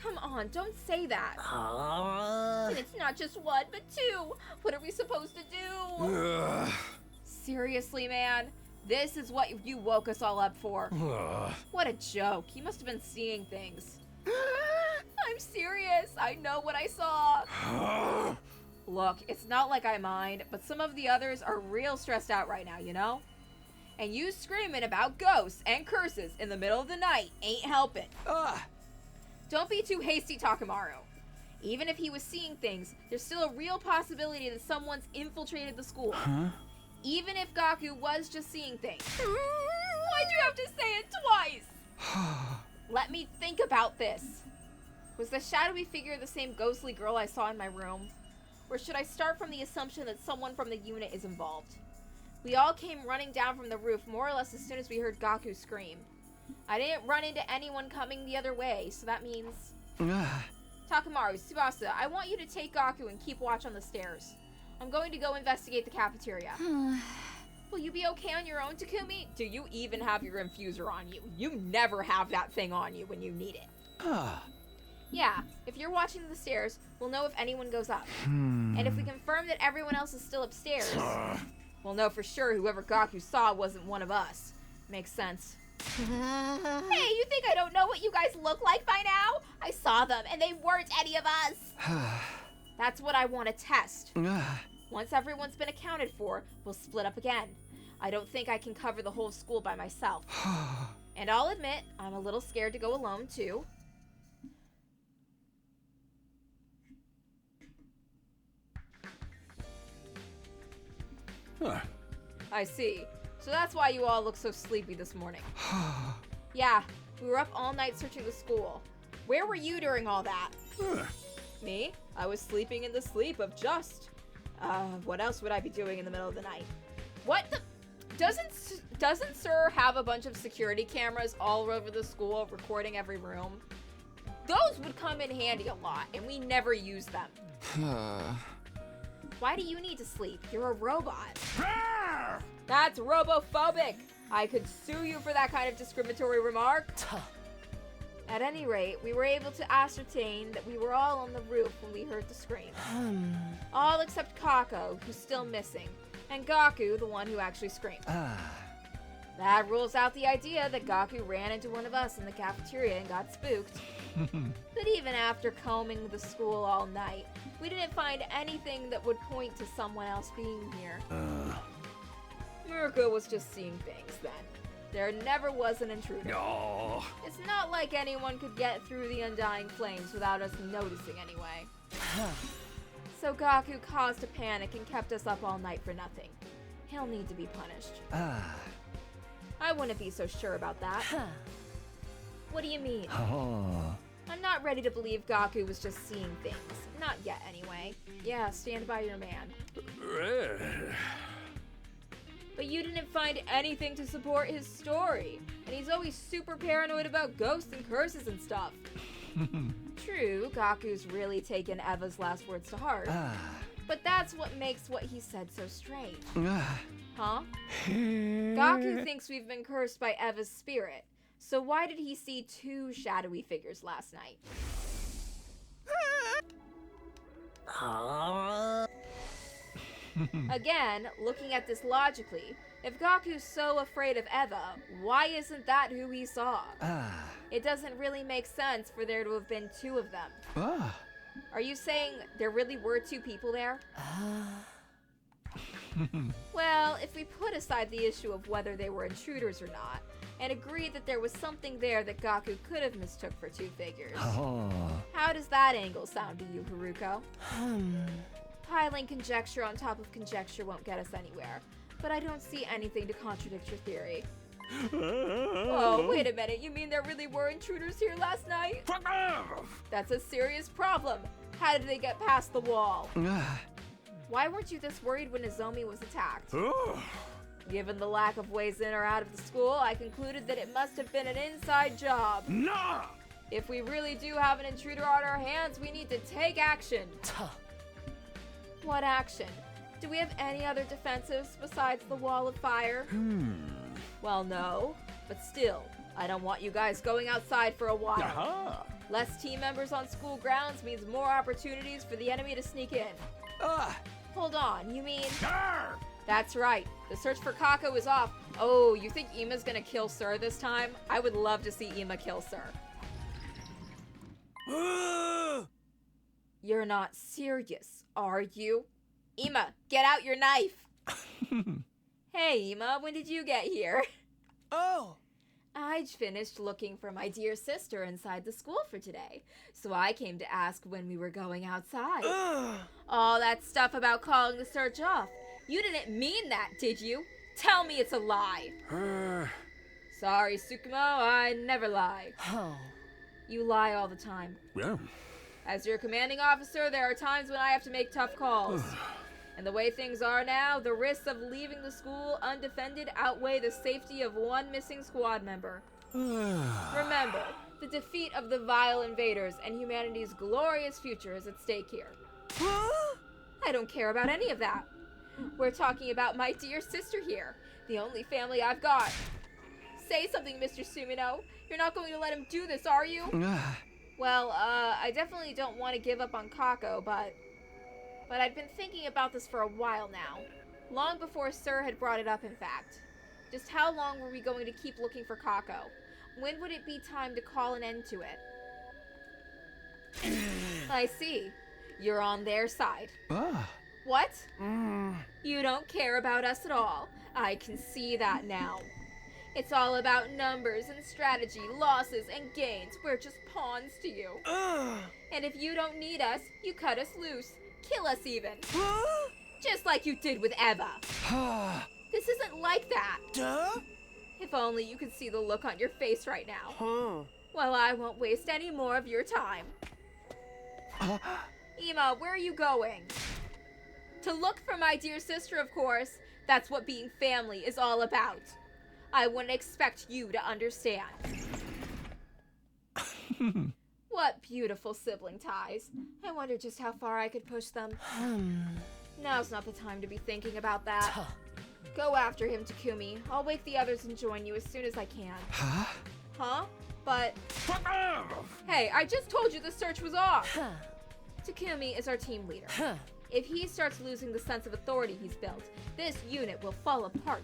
Come on, don't say that. And it's not just one, but two. What are we supposed to do? Seriously, man? This is what you woke us all up for. What a joke. You must have been seeing things. I'm serious. I know what I saw. Look, it's not like I mind, but some of the others are real stressed out right now, you know? And you screaming about ghosts and curses in the middle of the night ain't helping. Don't be too hasty, Takamaru. Even if he was seeing things, there's still a real possibility that someone's infiltrated the school. Even if Gaku was just seeing things. Why'd you have to say it twice? Let me think about this. Was the shadowy figure the same ghostly girl I saw in my room? Or should I start from the assumption that someone from the unit is involved? We all came running down from the roof more or less as soon as we heard Gaku scream. I didn't run into anyone coming the other way, so that means... Takamaru, Tsubasa, I want you to take Gaku and keep watch on the stairs. I'm going to go investigate the cafeteria. Will you be okay on your own, Takumi? Do you even have your infuser on you? You never have that thing on you when you need it. Yeah, if you're watching the stairs, we'll know if anyone goes up. And if we confirm that everyone else is still upstairs, we'll know for sure whoever Gaku saw wasn't one of us. Makes sense. Hey, you think I don't know what you guys look like by now? I saw them, and they weren't any of us. That's what I want to test. Once everyone's been accounted for, we'll split up again. I don't think I can cover the whole school by myself. And I'll admit, I'm a little scared to go alone, too. I see. So that's why you all look so sleepy this morning. Yeah, we were up all night searching the school. Where were you during all that? Me? I was sleeping in the sleep of just. What else would I be doing in the middle of the night? What the? Doesn't Sir have a bunch of security cameras all over the school recording every room? Those would come in handy a lot, and we never use them. Why do you need to sleep? You're a robot. That's robophobic. I could sue you for that kind of discriminatory remark. At any rate, we were able to ascertain that we were all on the roof when we heard the scream. All except Kako, who's still missing, and Gaku, the one who actually screamed. That rules out the idea that Gaku ran into one of us in the cafeteria and got spooked. But even after combing the school all night, we didn't find anything that would point to someone else being here. Murko was just seeing things then. There never was an intruder. Oh. It's not like anyone could get through the undying flames without us noticing anyway. So Gaku caused a panic and kept us up all night for nothing. He'll need to be punished. I wouldn't be so sure about that. What do you mean? I'm not ready to believe Gaku was just seeing things. Not yet, anyway. Yeah, stand by your man. But you didn't find anything to support his story. And he's always super paranoid about ghosts and curses and stuff. True, Gaku's really taken Eva's last words to heart. But that's what makes what he said so strange. Huh? Gaku thinks we've been cursed by Eva's spirit. So why did he see two shadowy figures last night? Again, looking at this logically, if Gaku's so afraid of Eva, why isn't that who he saw? It doesn't really make sense for there to have been two of them. Are you saying there really were two people there? Well, if we put aside the issue of whether they were intruders or not, and agree that there was something there that Gaku could have mistook for two figures. How does that angle sound to you, Haruko? Piling conjecture on top of conjecture won't get us anywhere, but I don't see anything to contradict your theory. Oh, wait a minute, you mean there really were intruders here last night? That's a serious problem. How did they get past the wall? Why weren't you this worried when Nozomi was attacked? Given the lack of ways in or out of the school, I concluded that it must have been an inside job. Nah! If we really do have an intruder on our hands, we need to take action. What action? Do we have any other defensives besides the wall of fire? Well, no. But still, I don't want you guys going outside for a while. Less team members on school grounds means more opportunities for the enemy to sneak in. Hold on, you mean... That's right. The search for Kako is off. Oh, you think Ima's gonna kill Sir this time? I would love to see Ima kill Sir. You're not serious, are you? Ima, get out your knife! Hey, Ima, when did you get here? Oh! I'd finished looking for my dear sister inside the school for today, so I came to ask when we were going outside. All that stuff about calling the search off. You didn't mean that, did you? Tell me it's a lie. Sorry, Tsukumo, I never lie. You lie all the time. As your commanding officer, there are times when I have to make tough calls. And the way things are now, the risks of leaving the school undefended outweigh the safety of one missing squad member. Remember, the defeat of the vile invaders and humanity's glorious future is at stake here. I don't care about any of that. We're talking about my dear sister here, the only family I've got. Say something, Mr. Sumino. You're not going to let him do this, are you? Well, I definitely don't want to give up on Kako, but I've been thinking about this for a while now. Long before Sir had brought it up, in fact. Just how long were we going to keep looking for Kako? When would it be time to call an end to it? I see. You're on their side. What? You don't care about us at all. I can see that now. It's all about numbers and strategy, losses and gains. We're just pawns to you. And if you don't need us, you cut us loose. Kill us even. Just like you did with Eva. This isn't like that. If only you could see the look on your face right now. Well, I won't waste any more of your time. Ima, where are you going? To look for my dear sister, of course. That's what being family is all about. I wouldn't expect you to understand. What beautiful sibling ties. I wonder just how far I could push them. Now's not the time to be thinking about that. Go after him, Takumi. I'll wake the others and join you as soon as I can. Huh? Huh? But... Hey, I just told you the search was off! Takumi is our team leader. If he starts losing the sense of authority he's built, this unit will fall apart.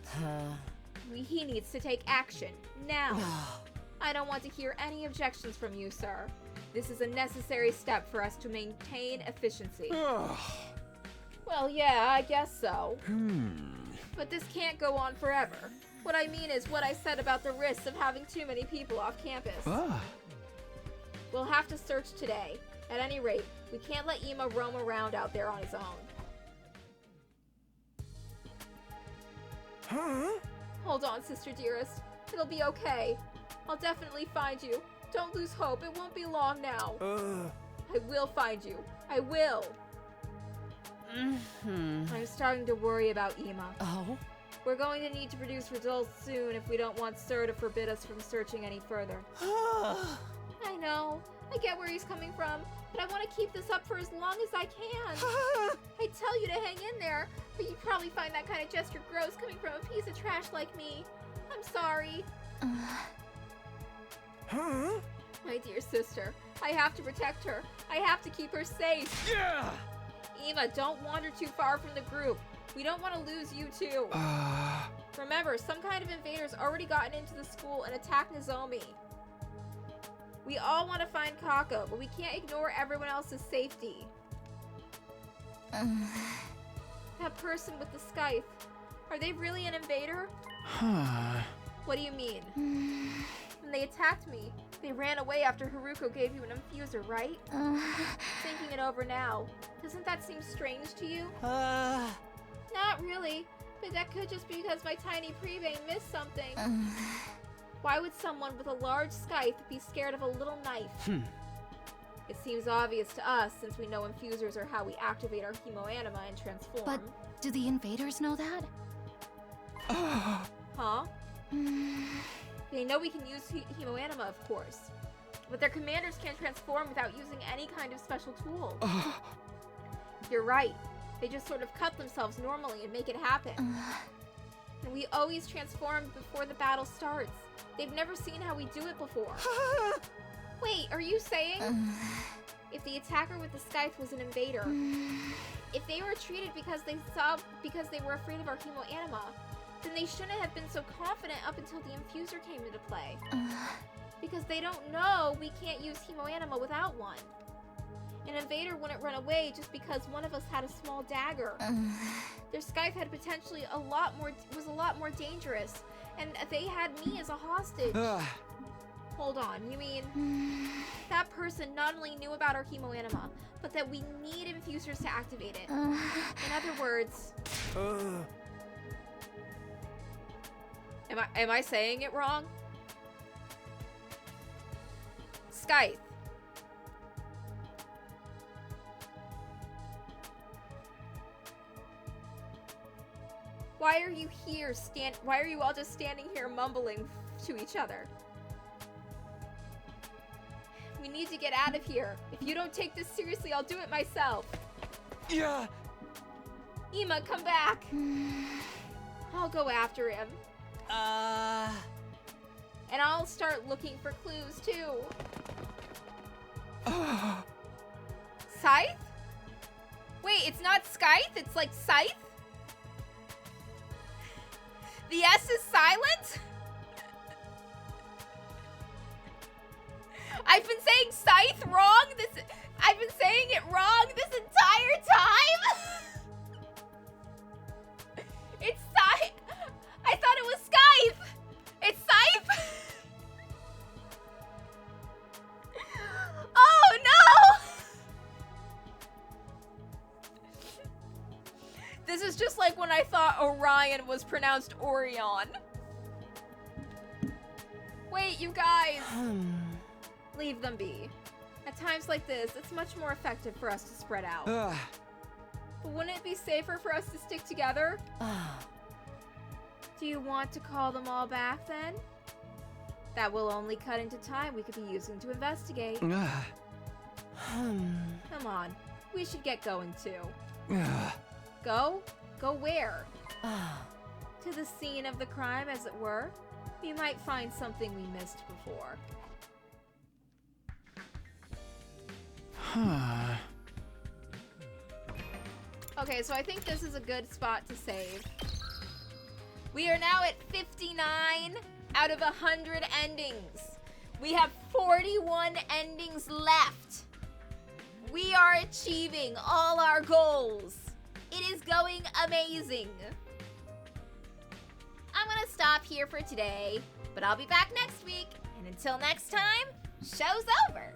He needs to take action, now. I don't want to hear any objections from you, sir. This is a necessary step for us to maintain efficiency. Well, yeah, I guess so. But this can't go on forever. What I mean is what I said about the risks of having too many people off campus. We'll have to search today. At any rate, we can't let Ima roam around out there on his own. Hold on, sister dearest. It'll be okay. I'll definitely find you. Don't lose hope. It won't be long now. I will find you. I will. I'm starting to worry about Ima. Oh? We're going to need to produce results soon if we don't want Sir to forbid us from searching any further. I know. I get where he's coming from, but I want to keep this up for as long as I can. I tell you to hang in there, but you probably find that kind of gesture gross coming from a piece of trash like me. I'm sorry. My dear sister, I have to protect her. I have to keep her safe. Yeah! Ima, don't wander too far from the group. We don't want to lose you too. Remember, some kind of invader's already gotten into the school and attacked Nozomi. We all want to find Kako, but we can't ignore everyone else's safety. That person with the scythe, are they really an invader? What do you mean? When they attacked me, they ran away after Haruko gave you an infuser, right? Thinking it over now, doesn't that seem strange to you? Not really, but that could just be because my tiny prebane missed something. Why would someone with a large scythe be scared of a little knife? It seems obvious to us since we know infusers are how we activate our hemoanima and transform. But do the invaders know that? Huh? They know we can use hemoanima, of course. But their commanders can't transform without using any kind of special tool. You're right. They just sort of cut themselves normally and make it happen. And we always transform before the battle starts. They've never seen how we do it before. Wait, are you saying if the attacker with the scythe was an invader, if they were treated because they were afraid of our hemoanima, then they shouldn't have been so confident up until the infuser came into play. Because they don't know we can't use hemoanima without one. An invader wouldn't run away just because one of us had a small dagger. Their scythe had potentially was a lot more dangerous, and they had me as a hostage. Hold on, you mean that person not only knew about our hemoanima, but that we need infusers to activate it? In other words, am I saying it wrong? Scythe. Why are you here why are you all just standing here mumbling to each other? We need to get out of here. If you don't take this seriously, I'll do it myself. Yeah. Ima, come back. I'll go after him. And I'll start looking for clues too. Scythe? Wait, it's not scythe, it's like scythe? The S is silent? I've been saying scythe wrong I've been saying it wrong this entire time? It's scythe. I thought it was scythe. It's scythe. Oh no! This is just like when I thought Orion was pronounced Orion. Wait, you guys. Leave them be. At times like this, it's much more effective for us to spread out. But wouldn't it be safer for us to stick together? Do you want to call them all back then? That will only cut into time we could be using to investigate. Come on, we should get going too. Go? Go where? to the scene of the crime, as it were, we might find something we missed before. Huh. Okay, so I think this is a good spot to save. We are now at 59 out of 100 endings. We have 41 endings left. We are achieving all our goals. It is going amazing. I'm gonna stop here for today, but I'll be back next week. And until next time, show's over.